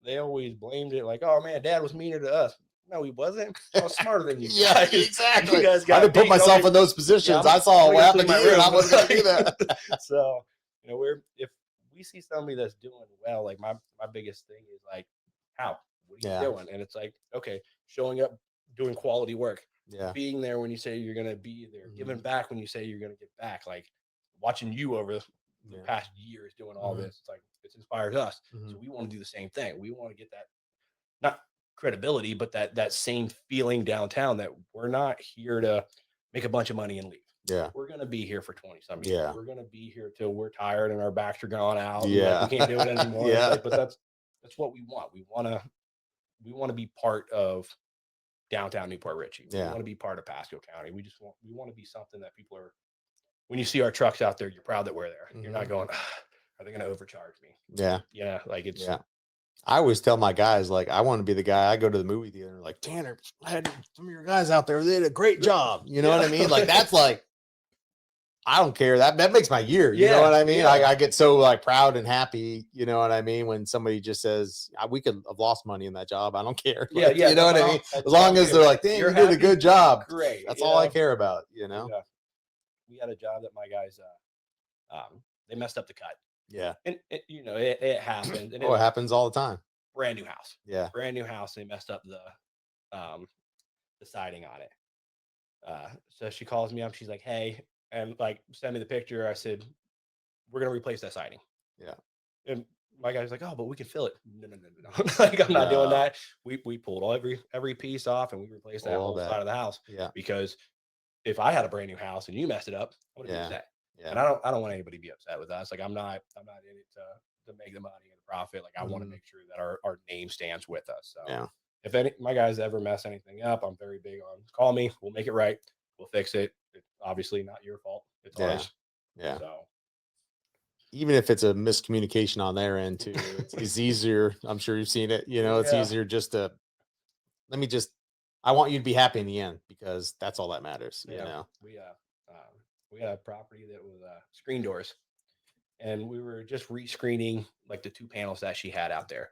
They always blamed it like, oh man, dad was meaner to us. No, he wasn't. I was smarter than you guys. Yeah, exactly. You guys I got didn't put beat. myself in those positions. I saw what happened to you, and I wasn't going to do that. So, you know, if we see somebody that's doing well, like my biggest thing is like, how? What are you doing? And it's like, okay, showing up, doing quality work, Yeah. being there when you say you're going to be there, giving back when you say you're going to give back, like watching you over the past years doing all this. It's like, it inspires us. So we want to do the same thing. We want to get that, not credibility, but that same feeling downtown that we're not here to make a bunch of money and leave. Yeah. We're going to be here for 20 some years. Yeah. We're going to be here till we're tired and our backs are gone out. Yeah. Like we can't do it anymore. Yeah. Like, but that's what we want. We want to be part of downtown Newport Richey. We want to be part of Pasco County. We want to be something that people are, when you see our trucks out there, you're proud that we're there. You're not going, are they going to overcharge me? Yeah. Yeah. Like it's, I always tell my guys, like, I want to be the guy. I go to the movie theater, like, Tanner, I had some of your guys out there. They did a great job. You know what I mean? Like, that's like, I don't care. That makes my year. You know what I mean? Yeah. I get so like proud and happy. You know what I mean? When somebody just says, we could have lost money in that job. I don't care. Like, Yeah. You know what I mean? As long as they're like, damn, you did a good job. Great. That's all I care about, you know? Yeah. We had a job that my guys, they messed up the cut. Yeah. And you know, it happened. And it happens all the time. Brand new house. Yeah. Brand new house. And they messed up the siding on it. So she calls me up. She's like, hey, and like, send me the picture. I said, we're going to replace that siding. Yeah. And my guy's like, oh, but we can fill it. No. Like, I'm not doing that. We pulled every piece off and we replaced that whole side of the house. Yeah. Because if I had a brand new house and you messed it up, I'm going to be upset. Yeah. And I don't want anybody to be upset with us. Like, I'm not in it to make the money and the profit. Like, I want to make sure that our name stands with us. So if my guys ever mess anything up, I'm very big on call me. We'll make it right. We'll fix it. It's obviously not your fault. It's ours. Yeah. So even if it's a miscommunication on their end too, it's easier. I'm sure you've seen it. You know, it's easier just to I want you to be happy in the end because that's all that matters. You know, we had a property that was screen doors, and we were just rescreening like the 2 panels that she had out there.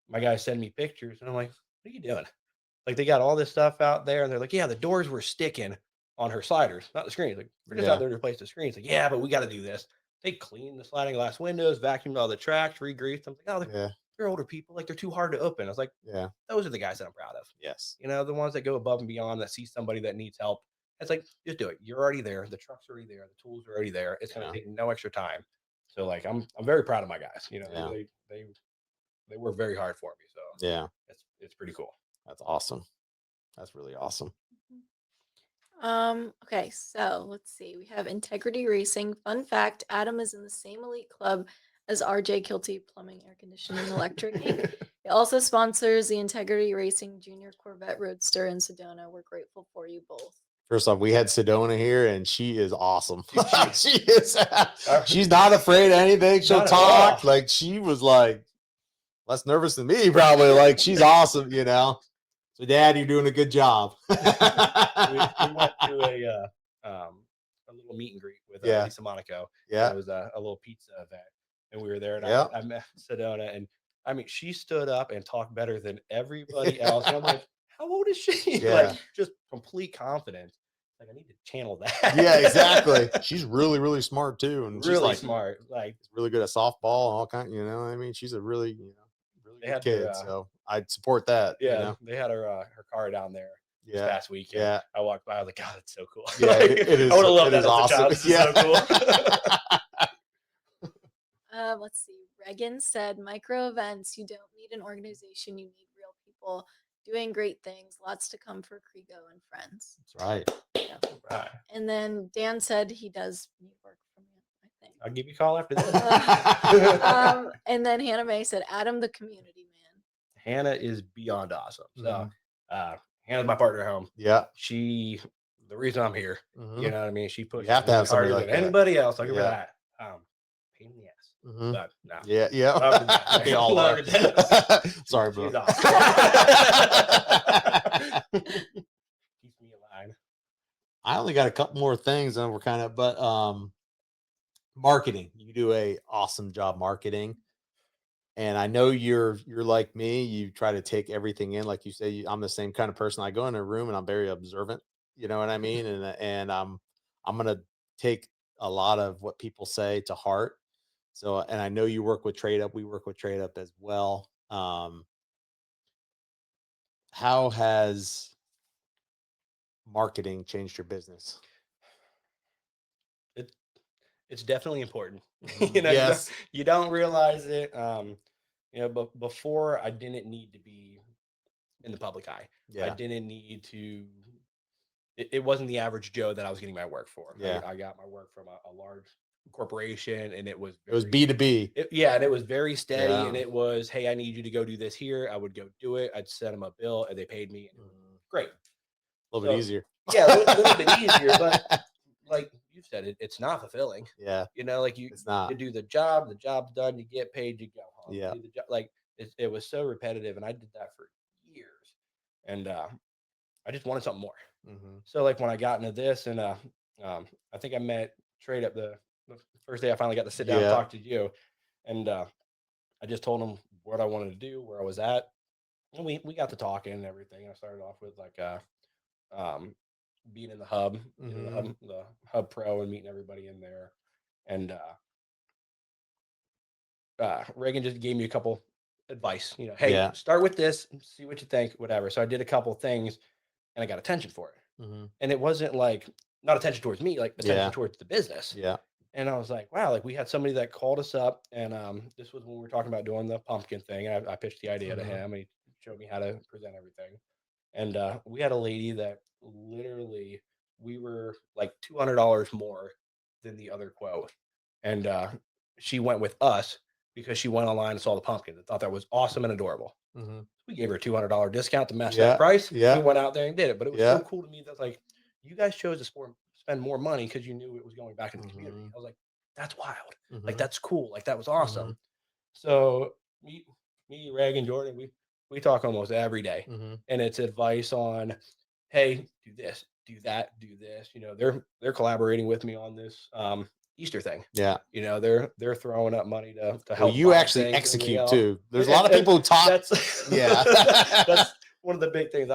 My guys send me pictures, and I'm like, "What are you doing?" Like, they got all this stuff out there, and they're like, "Yeah, the doors were sticking on her sliders, not the screens." Like, we're just out there to replace the screens. Like, yeah, but we got to do this. They cleaned the sliding glass windows, vacuumed all the tracks, re-greased them. I'm like, oh, they're older people. Like, they're too hard to open. I was like, those are the guys that I'm proud of. Yes. You know, the ones that go above and beyond, that see somebody that needs help. It's like, just do it. You're already there. The truck's already there. The tools are already there. It's going to take no extra time. So like, I'm very proud of my guys. You know, they work very hard for me. So Yeah. it's pretty cool. That's awesome. That's really awesome. Okay, so let's see. We have Integrity Racing. Fun fact, Adam is in the same elite club as RJ Kielty Plumbing, Air Conditioning, Electric Inc. He also sponsors the Integrity Racing Junior Corvette Roadster in Sedona. We're grateful for you both. First off, we had Sedona here, and she is awesome. She is. She's not afraid of anything. She'll Not at talk. all. Like, she was like less nervous than me, probably. Like, she's awesome, you know. So, Dad, you're doing a good job. We went to a little meet and greet with Yeah. Lisa Monaco. Yeah. It was a little pizza event, and we were there. And Yeah. I met Sedona, and I mean, she stood up and talked better than everybody else. And I'm like, how old is she? Yeah. Like, just complete confidence. Like, I need to channel that. Yeah, exactly. She's really, really smart too, and she's Really like smart. Like, really good at softball and all kind. You know, what I mean, she's a really, really They good had kid. their, So I'd support that. yeah, You know? they had her car down there this Yeah. past weekend. Yeah. I walked by. I was like, God, that's so cool. Yeah. Like, it is. I would have loved it that is as a child. This is so cool. Let's see. Reagan said, micro events. You don't need an organization. You need real people doing great things. Lots to come for Crego and friends. That's right. Right. And then Dan said he does need work from you, I think. I'll give you a call after this. And then Hannah Mae said, Adam, the community man. Hannah is beyond awesome. So, Mhm. Hannah's my partner at home. Yeah. She, the reason I'm here, Mhm. you know what I mean? She pushes have to me have somebody harder like than that. anybody else. I'll give her Yeah. that. Pain in the ass. Mhm. But no. Yeah. Yeah. Love her to death. We all Love are. her to death. Sorry, bro. She's awesome. Keeps me alive. I only got a couple more things, and we're kind of, but marketing. You do a awesome job marketing, and I know you're like me. You try to take everything in, like you say. I'm the same kind of person. I go in a room and I'm very observant. You know what I mean? And I'm gonna take a lot of what people say to heart. So, and I know you work with Trade Up. We work with Trade Up as well. How has marketing changed your business? It's definitely important. Mhm. You know, Yes. you don't realize it. But before I didn't need to be in the public eye. I Yeah. didn't need to. It wasn't the average Joe that I was getting my work for. Yeah. I got my work from a large corporation, and it was It was very- B2B. Yeah, and it was very steady, Yeah. and it was, hey, I need you to go do this here. I would go do it. I'd send them a bill, and they paid me. And it was great. A little bit So- easier. Yeah, a little bit easier, but like you said, it's not fulfilling. Yeah, You know, like you it's not. you do the job's done, you get paid, you go home. You Yeah. do the job, like it was so repetitive, and I did that for years, and I just wanted something more. Mm-hmm. So like when I got into this, and I think I met Trade Up the first day I finally got to sit down and Yeah. talk to you, and I just told him what I wanted to do, where I was at, and we got to talking and everything. I started off with like being in the hub, the hub pro, and meeting everybody in there, and Reagan just gave me a couple advice. You know, hey, Yeah. start with this, see what you think, whatever. So I did a couple things, and I got attention for it. Mm-hmm. And it wasn't like not attention towards me, like attention Yeah. towards the business. Yeah. And I was like, wow, like we had somebody that called us up, and this was when we were talking about doing the pumpkin thing. And I pitched the idea to Mhm. him, and he showed me how to present everything. And we had a lady that literally we were like $200 more than the other quote, and she went with us because she went online and saw the pumpkin and thought that was awesome and adorable. Mm-hmm. We gave her a $200 discount to match Yeah, that price. yeah. We went out there and did it. But it was Yeah. so cool to me that like you guys chose to spend more money because you knew it was going back into the community. Mhm. I was like, that's wild. Mhm. Like that's cool. Like that was awesome. So me, Reg, and Jordan, we talk almost every day, Mm-hmm. and it's advice on, hey, do this, do that, do this. You know, they're collaborating with me on this Easter thing. Yeah. You know, they're throwing up money to Well, help. you buy actually things, and execute too. There's a and- lot of and people who talk. That's Yeah. that's one of the big things.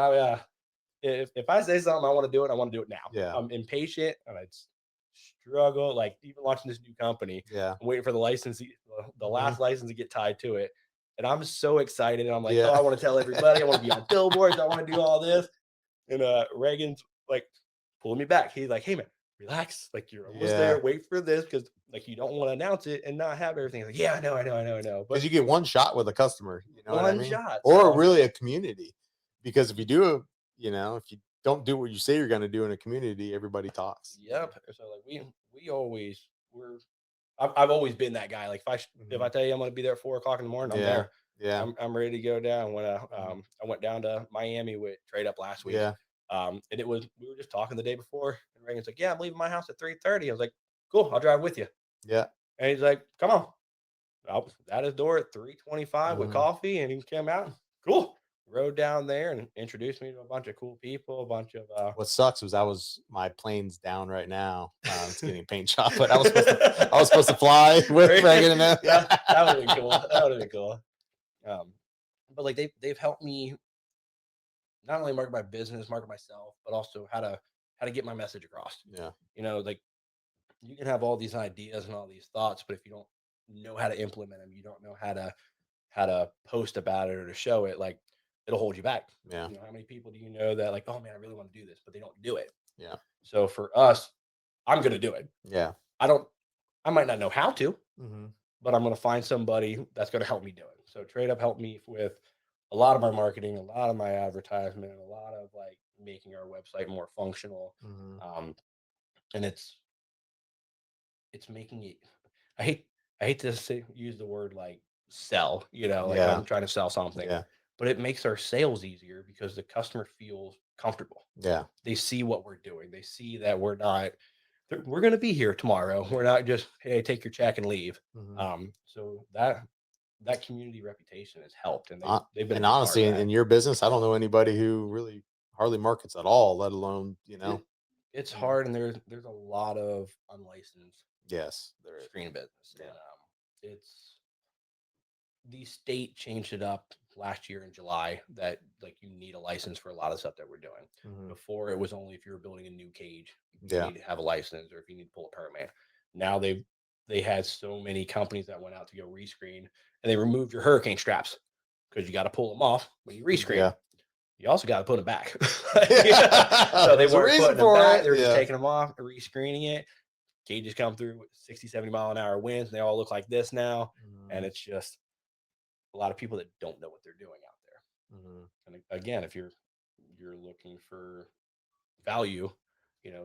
If I say something, I want to do it. I want to do it now. Yeah. I'm impatient, and I struggle. Like even launching this new company, Yeah. I'm waiting for the license, the Mhm. last license to get tied to it. And I'm so excited. And I'm like, Yeah. oh, I want to tell everybody. I want to be on billboards. I want to do all this. And Reagan's like pulling me back. He's like, hey man, relax. Like you're almost Yeah. there. Wait for this because like, you don't want to announce it and not have everything. Like, yeah, I know. But Because you get one shot with a customer, you know what I one mean? shot, Or so- really a community. Because if you do, if you don't do what you say you're going to do in a community, everybody talks. Yep. So like I've always been that guy. Like if I tell you I'm going to be there at 4:00 in the morning, I'm there. Yeah. I'm ready to go down. When I went down to Miami with Trade Up last week. Yeah. And we were just talking the day before, and Reagan's like, "Yeah, I'm leaving my house at 3:30." I was like, "Cool, I'll drive with you." Yeah. And he's like, "Come on." I was at his door at 3:25 with coffee, and he came out. Cool. Rode down there and introduced me to a bunch of cool people, a bunch of What sucks was my plane's down right now. It's getting a paint job, but I was supposed to fly with Reagan and them. Yeah, that would have been cool. That would have been cool. But like they've helped me not only market my business, market myself, but also how to get my message across. Yeah. Like you can have all these ideas and all these thoughts, but if you don't know how to implement them, you don't know how to post about it or to show it, like it'll hold you back. Yeah. How many people do you know that like, oh man, I really want to do this, but they don't do it? Yeah. So for us, I'm going to do it. Yeah. I might not know how to, Mm-hmm. but I'm going to find somebody that's going to help me do it. So Trade Up helped me with a lot of my marketing, a lot of my advertisement, a lot of like making our website more functional. Mm-hmm. And it's making it, I hate to use the word like sell, like I'm trying to sell something, but it makes our sales easier because the customer feels comfortable. Yeah. They see what we're doing. They see that we're going to be here tomorrow. We're not just, hey, take your check and leave. Mm-hmm. So that community reputation has helped, and they've been. And honestly, in your business, I don't know anybody who really hardly markets at all, let alone It's hard, and there's a lot of unlicensed. Yes, there is screen business. Yeah. And, the state changed it up last year in July that like you need a license for a lot of stuff that we're doing. Mm-hmm. Before it was only if you were building a new cage, you Yeah. need to have a license, or if you need to pull a permit. Now they had so many companies that went out to go rescreen, and they removed your hurricane straps because you got to pull them off when you rescreen. Yeah. You also got to put them back. There's So they a weren't reason putting them for back. it. They were just Yeah. taking them off, rescreening it. Cages come through with 60, 70 mile an hour winds, and they all look like this now. And it's just a lot of people that don't know what they're doing out there. Mm-hmm. And again, if you're looking for value,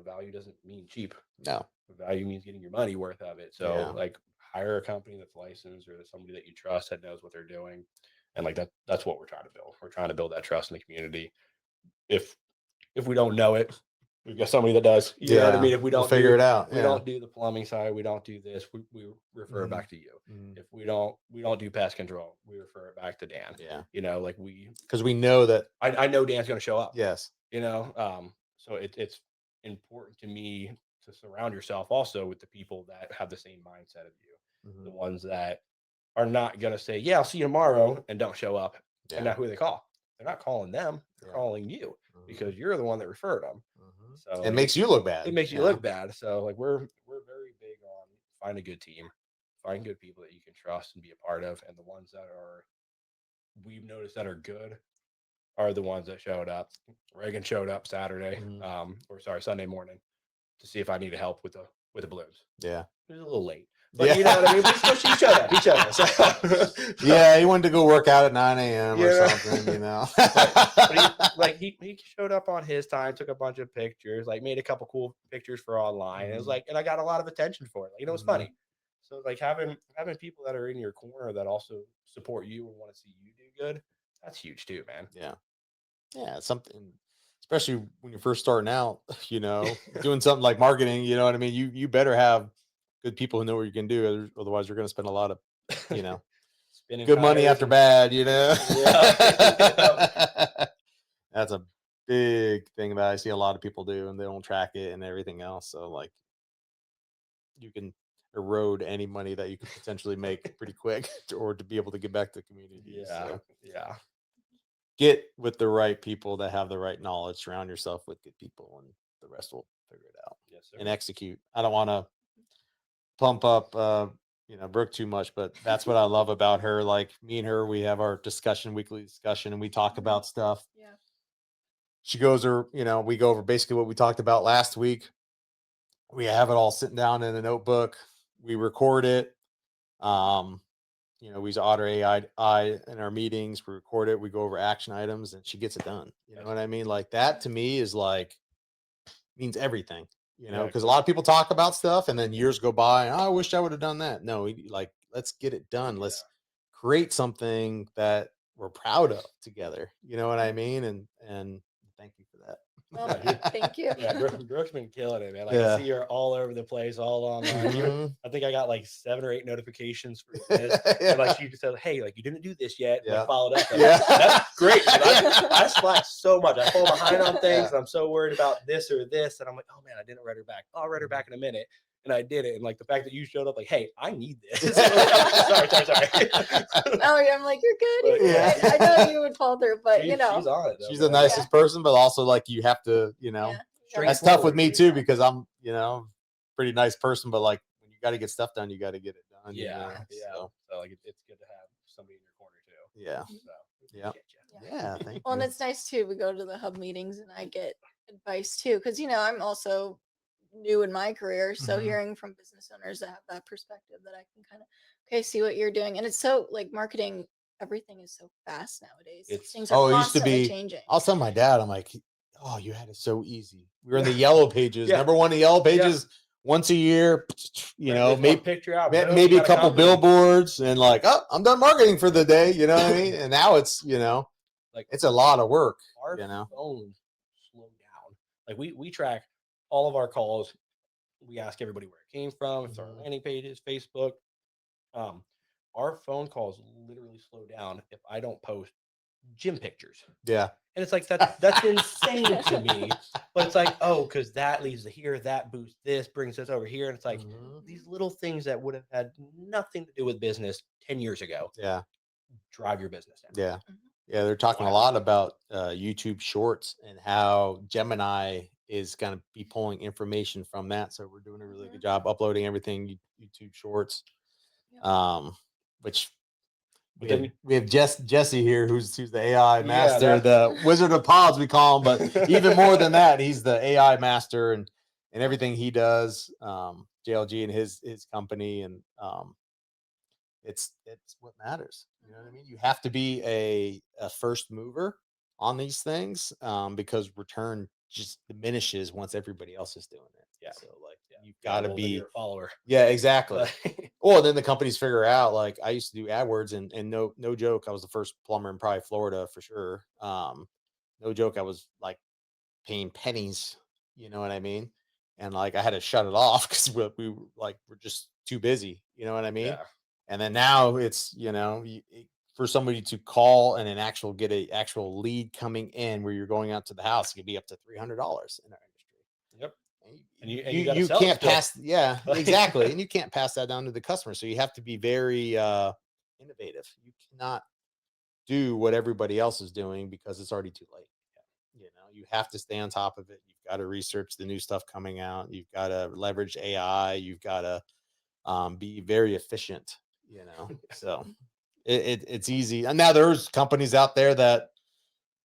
value doesn't mean cheap. No. Value means getting your money worth of it. So like hire a company that's licensed, or somebody that you trust that knows what they're doing. And like that's what we're trying to build. We're trying to build that trust in the community. If we don't know it, we've got somebody that does. You know what I mean? If we don't figure it out. we don't do the plumbing side, we don't do this, we refer it back to you. Mm-hmm. If we don't do pest control, we refer it back to Dan. Yeah. Like because we know that I know Dan's going to show up. Yes. So it's important to me to surround yourself also with the people that have the same mindset of you. Mm-hmm. The ones that are not going to say, yeah, I'll see you tomorrow, and don't show up. And not who they call. They're not calling them. They're calling you because you're the one that referred them. Mm-hmm. So it makes you look bad. It makes you look bad. So like we're very big on find a good team, find good people that you can trust and be a part of. And the ones that we've noticed that are good are the ones that showed up. Reagan showed up Saturday, Sunday morning to see if I needed help with the balloons. Yeah. It was a little late. But you know what I mean? But he showed up. He showed us. Yeah, he wanted to go work out at 9 a.m. or something, But he showed up on his time, took a bunch of pictures, like made a couple cool pictures for online. Mm-hmm. It was like, and I got a lot of attention for it. Like, it was funny. So like having people that are in your corner that also support you and want to see you do good, that's huge too, man. Yeah. Yeah, it's something, especially when you're first starting out, doing something like marketing, you know what I mean? You better have good people who know what you can do. Otherwise, you're going to spend a lot of, good money after bad, That's a big thing that I see a lot of people do, and they don't track it and everything else. So like you can erode any money that you could potentially make pretty quick or to be able to get back to the community. Yeah. Get with the right people that have the right knowledge, surround yourself with good people, and the rest will figure it out. Yes, sir. And execute. I don't want to pump up Brooke too much, but that's what I love about her. Like me and her, we have our weekly discussion, and we talk about stuff. Yeah. She goes we go over basically what we talked about last week. We have it all sitting down in a notebook. we record it. You know, we use Otter AI in our meetings. We record it. We go over action items, and she gets it done. You know what I mean? Like that to me is like means everything. You know, Yeah, because a lot of people talk about stuff, and then years go by. And, oh, I wish I would have done that. No, like let's get it done. Let's create something that we're proud of together. You know what I mean? And thank you for that. Well, Yeah, thank you. Yeah, Brooke's been killing it, man. Like I Yeah. see her all over the place, all online. Mhm. I think I got like 7 or 8 notifications for this. And like she just said, hey, like you didn't do this yet. Yeah. Like followed up. Yeah. That's great. I slack so much. I fall behind on things. Yeah. And I'm so worried about this or this. And I'm like, oh man, I didn't write her back. I'll write her back in a minute. And I did it. And like the fact that you showed up, like, hey, I need this. sorry. Oh, yeah, I'm like, you're good. You're But, good. yeah. I know you would fall through, but you know, she's on it. Though, She's man. the nicest person, but also like you have to, you know, yeah, that's tough with straightforward. me too because I'm, you know, pretty nice person, but like when you got to get stuff done, you got to get it done. you Yeah, know, yeah. So, So like it's good to have somebody in your corner too. yeah. So Yeah. appreciate ya. Yeah. Thank Well, and you. it's nice too. We go to the hub meetings and I get advice too, because you know I'm also new in my career, so Mhm. hearing from business owners that have that perspective that I can kind of okay see what you're doing, and it's so like marketing. Everything is so fast nowadays. It's- Things are Oh, it used to constantly be. changing. I'll tell my dad, I'm like, oh, you had it so easy. We were in the yellow pages. Yeah. Number one, the yellow pages once a year. You know, There's one maybe picture out, boom, maybe you a got couple company. billboards, and like, oh, I'm done marketing for the day. You know what I mean? And now it's, you know, Like it's a lot of work. our You know. phones slow down. Like we track all of our calls. We ask everybody where it came from. It's our Mhm. landing pages, Facebook. Our phone calls literally slow down if I don't post gym pictures. Yeah. And it's like that's insane to me. But it's like, oh, because that leads to here, that boosts this, brings us over here. And it's like Mhm. these little things that would have had nothing to do with business 10 years ago Yeah. drive your business down. Yeah. Mhm. Yeah. They're talking a Wild. lot about YouTube Shorts and how Gemini is going to be pulling information from that. So we're doing a really good job uploading everything YouTube Shorts. Yep. Which But we have Jesse here, who's the AI Yeah, master, the Wizard of Pods, we call him, but even more than that, he's the AI master and everything he does, JLG and his company, and it's what matters. You know what I mean? You have to be a first mover on these things, because return just diminishes once everybody else is doing it. Yeah. So like you've Yeah, got to well, then be you're a follower. yeah, exactly. But- Or then the companies figure out, like I used to do AdWords, and no joke, I was the first plumber in probably Florida for sure. No joke, I was like paying pennies, you know what I mean? And like I had to shut it off because we're just too busy, you know what I mean? yeah. And then now it's, you know, for somebody to call and get a actual lead coming in where you're going out to the house, it could be up to $300 in our industry. Yep. And you You sell it can't still. pass, yeah, exactly, and you can't pass that down to the customer. So you have to be very innovative. You cannot do what everybody else is doing because it's already too late. You know, you have to stay on top of it. You've got to research the new stuff coming out. You've got to leverage AI. You've got to be very efficient. You know, so it's easy. And now there's companies out there that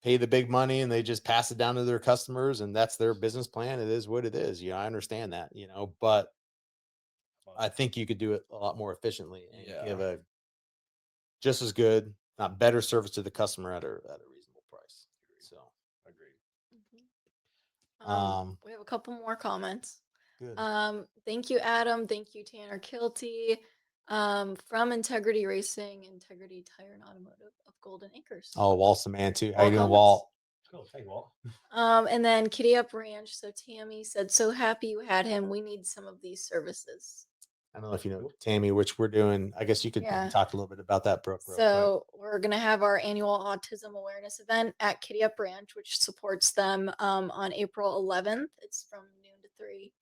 pay the big money and they just pass it down to their customers, and that's their business plan. It is what it is. You know, I understand that, you know, but I think you could do it a lot more efficiently and give Yeah. a just as good, not better service to the customer at a reasonable price. So Agreed. We have a couple more comments. good. Thank you, Adam. Thank you, Tanner Kielty. From Integrity Racing, Integrity Tire and Automotive of Golden Acres. Oh, Walt's the man too. How All you doing, comments. Walt? Cool. Thank you, Walt. And then Kitty Up Ranch. So Tammy said, "So happy you had him. We need some of these services." I don't know if you know Tammy, which we're doing. I guess you could Yeah. talk a little bit about that, Brooke. real quick. So we're gonna have our annual autism awareness event at Kitty Up Ranch, which supports them on April 11th. It's from noon to 3.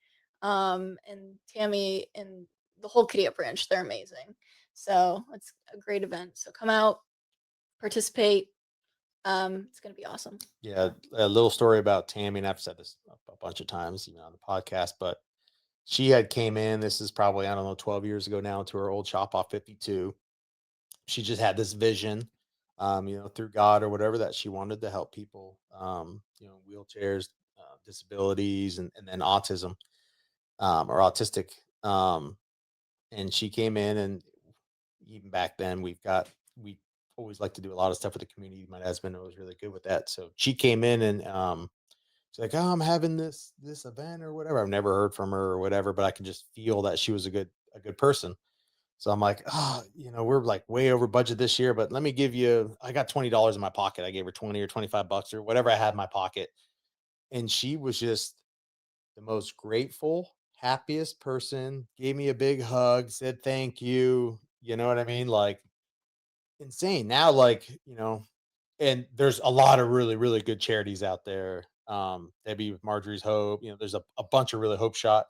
And Tammy and the whole Kitty Up Ranch, they're amazing. So it's a great event. So come out, participate. It's gonna be awesome. Yeah, a little story about Tammy, and I've said this a bunch of times, you know, on the podcast, but she had came in, this is probably, I don't know, 12 years ago now, to her old shop off 52. She just had this vision, you know, through God or whatever, that she wanted to help people, you know, wheelchairs, disabilities, and then autism, or autistic. and she came in, and even back then we always like to do a lot of stuff with the community. My husband was really good with that. So she came in, and she's like, "Oh, I'm having this event or whatever." I've never heard from her or whatever, but I could just feel that she was a good person. So I'm like, "Oh, we're like way over budget this year, but let me give you, I got $20 in my pocket." I gave her 20 or $25 or whatever I had in my pocket. And she was just the most grateful, happiest person, gave me a big hug, said thank you. You know what I mean? Like, insane. Now, like, and there's a lot of really, really good charities out there. Debbie with Marjorie's Hope, there's a bunch of really Hope Shot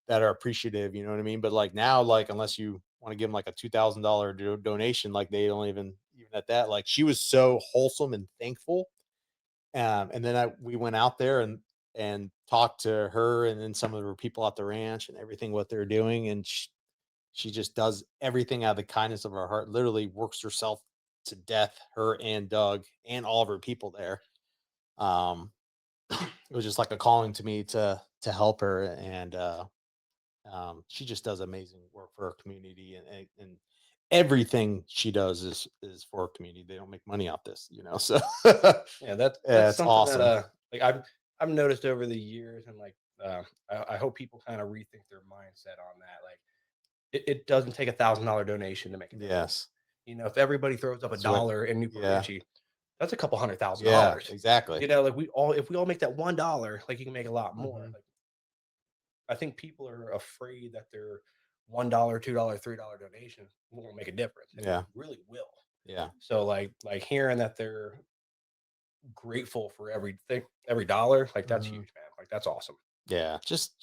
that are appreciative, you know what I mean? But like now, like, unless you want to give them like a $2,000 donation, like they don't even at that, like she was so wholesome and thankful. And then we went out there and talked to her and then some of the people at the ranch and everything, what they're doing. And she just does everything out of the kindness of her heart, literally works herself to death, her and Doug and all of her people there. Um, it was just like a calling to me to help her. And she just does amazing work for her community, and everything she does is for her community. They don't make money off this, so Yeah, that's it's something awesome. that like I've noticed over the years, and like I hope people kind of rethink their mindset on that. Like it doesn't take $1,000 donation to make a difference. Yes. If everybody throws up That's a what- dollar in Newport yeah. Richie, that's a couple $100,000. Yeah, exactly. Like if we all make that $1, like you can make a lot more. Mhm. Like I think people are afraid that their $1, $2, $3 donation won't make a difference. And Yeah. it really will. Yeah. So like hearing that they're grateful for every dollar, like that's Mhm. huge, man. Like that's awesome. Yeah. Just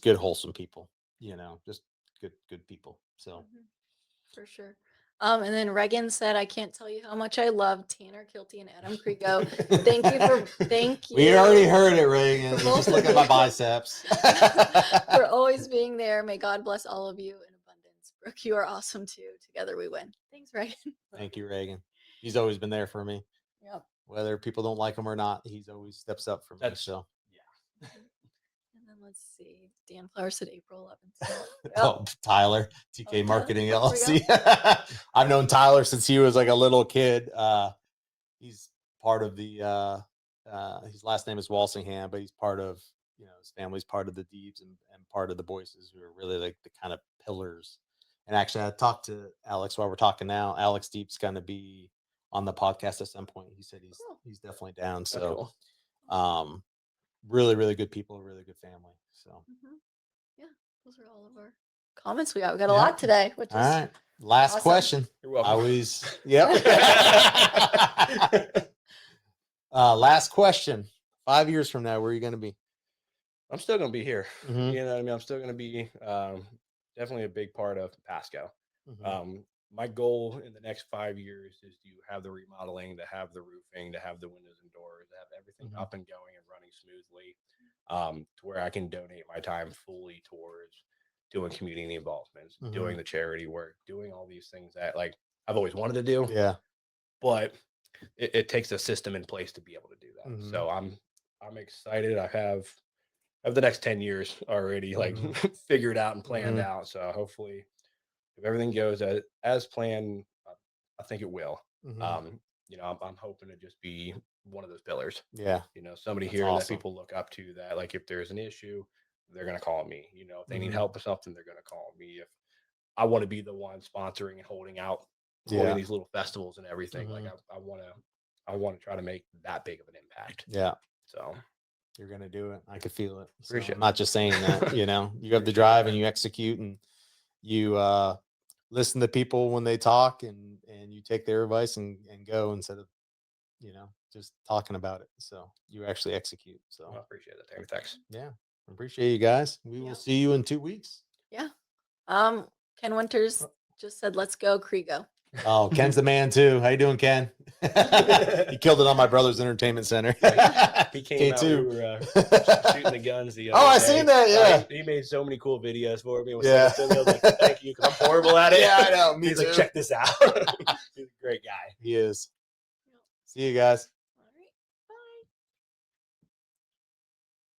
good, wholesome people, just good people. So Mhm. For sure. And then Reagan said, "I can't tell you how much I love Tanner Kielty and Adam Crego. Thank you. we already heard it, Reagan. You just look at my biceps. For always being there. May God bless all of you in abundance. Brooke, you are awesome too. Together we win." Thanks, Reagan. Thank you, Reagan. He's always been there for me. Yep. Whether people don't like him or not, he's always steps up for me. So Yeah. And then let's see. Dan Flower said April 11th. Yep. oh, Tyler, TK Okay, Marketing there we LLC. I've known Tyler since he was like a little kid. He's part of the his last name is Walsingham, but he's part of, his family's part of the Deebs and part of the Boyces, who are really like the kind of pillars. And actually, I talked to Alex while we're talking now. Alex Deeb's going to be on the podcast at some point. He said he's definitely down. That's So, cool. really, really good people, really good family. So, Yeah, those are all of our comments we got. We got a lot today, which is all right. Last awesome. question. You're welcome. Yep. Last question. 5 years from now, where are you going to be? I'm still gonna be here. Mhm. You know what I mean? I'm still gonna be definitely a big part of Pasco. Mhm. My goal in the next 5 years is to have the remodeling, to have the roofing, to have the windows and doors, to have everything Mhm. up and going and running smoothly, to where I can donate my time fully towards doing community involvements, doing Mhm. the charity work, doing all these things that like I've always wanted to do, Yeah. but it takes a system in place to be able to do that. Mhm. So I'm excited. I have the next 10 years already like Mhm. figured out and planned Mhm. out. So hopefully if everything goes as planned, I think it will. Mhm. I'm hoping to just be one of those pillars. Yeah. Somebody That's here that awesome. people look up to, that like if there's an issue, they're gonna call me. If they need Mhm. help with something, they're gonna call me. If I want to be the one sponsoring and holding Yeah. these little festivals and everything, like Mhm. I want to try to make that big of an impact. Yeah. So You're going to do it. I could feel it. So Appreciate I'm not just saying that, you have the Appreciate drive that. and you execute, and you listen to people when they talk, and you take their advice and go, instead of, just talking about it. So you actually execute. I So appreciate that, Tammy. Thanks. yeah, appreciate you guys. We will Yep. see you in 2 weeks. Yeah. Ken Winters just said, "Let's go, Crego." Oh, Ken's the man too. How you doing, Ken? He killed it on my brother's entertainment center. He came out. We K2. were shooting the guns the other Oh, I day. seen that. Yeah. He made so many cool videos for me. Yeah. I was like, thank you, because I'm horrible at it. Yeah, I know. Me He's too. like, check this out. He's a great guy. He is. See you guys.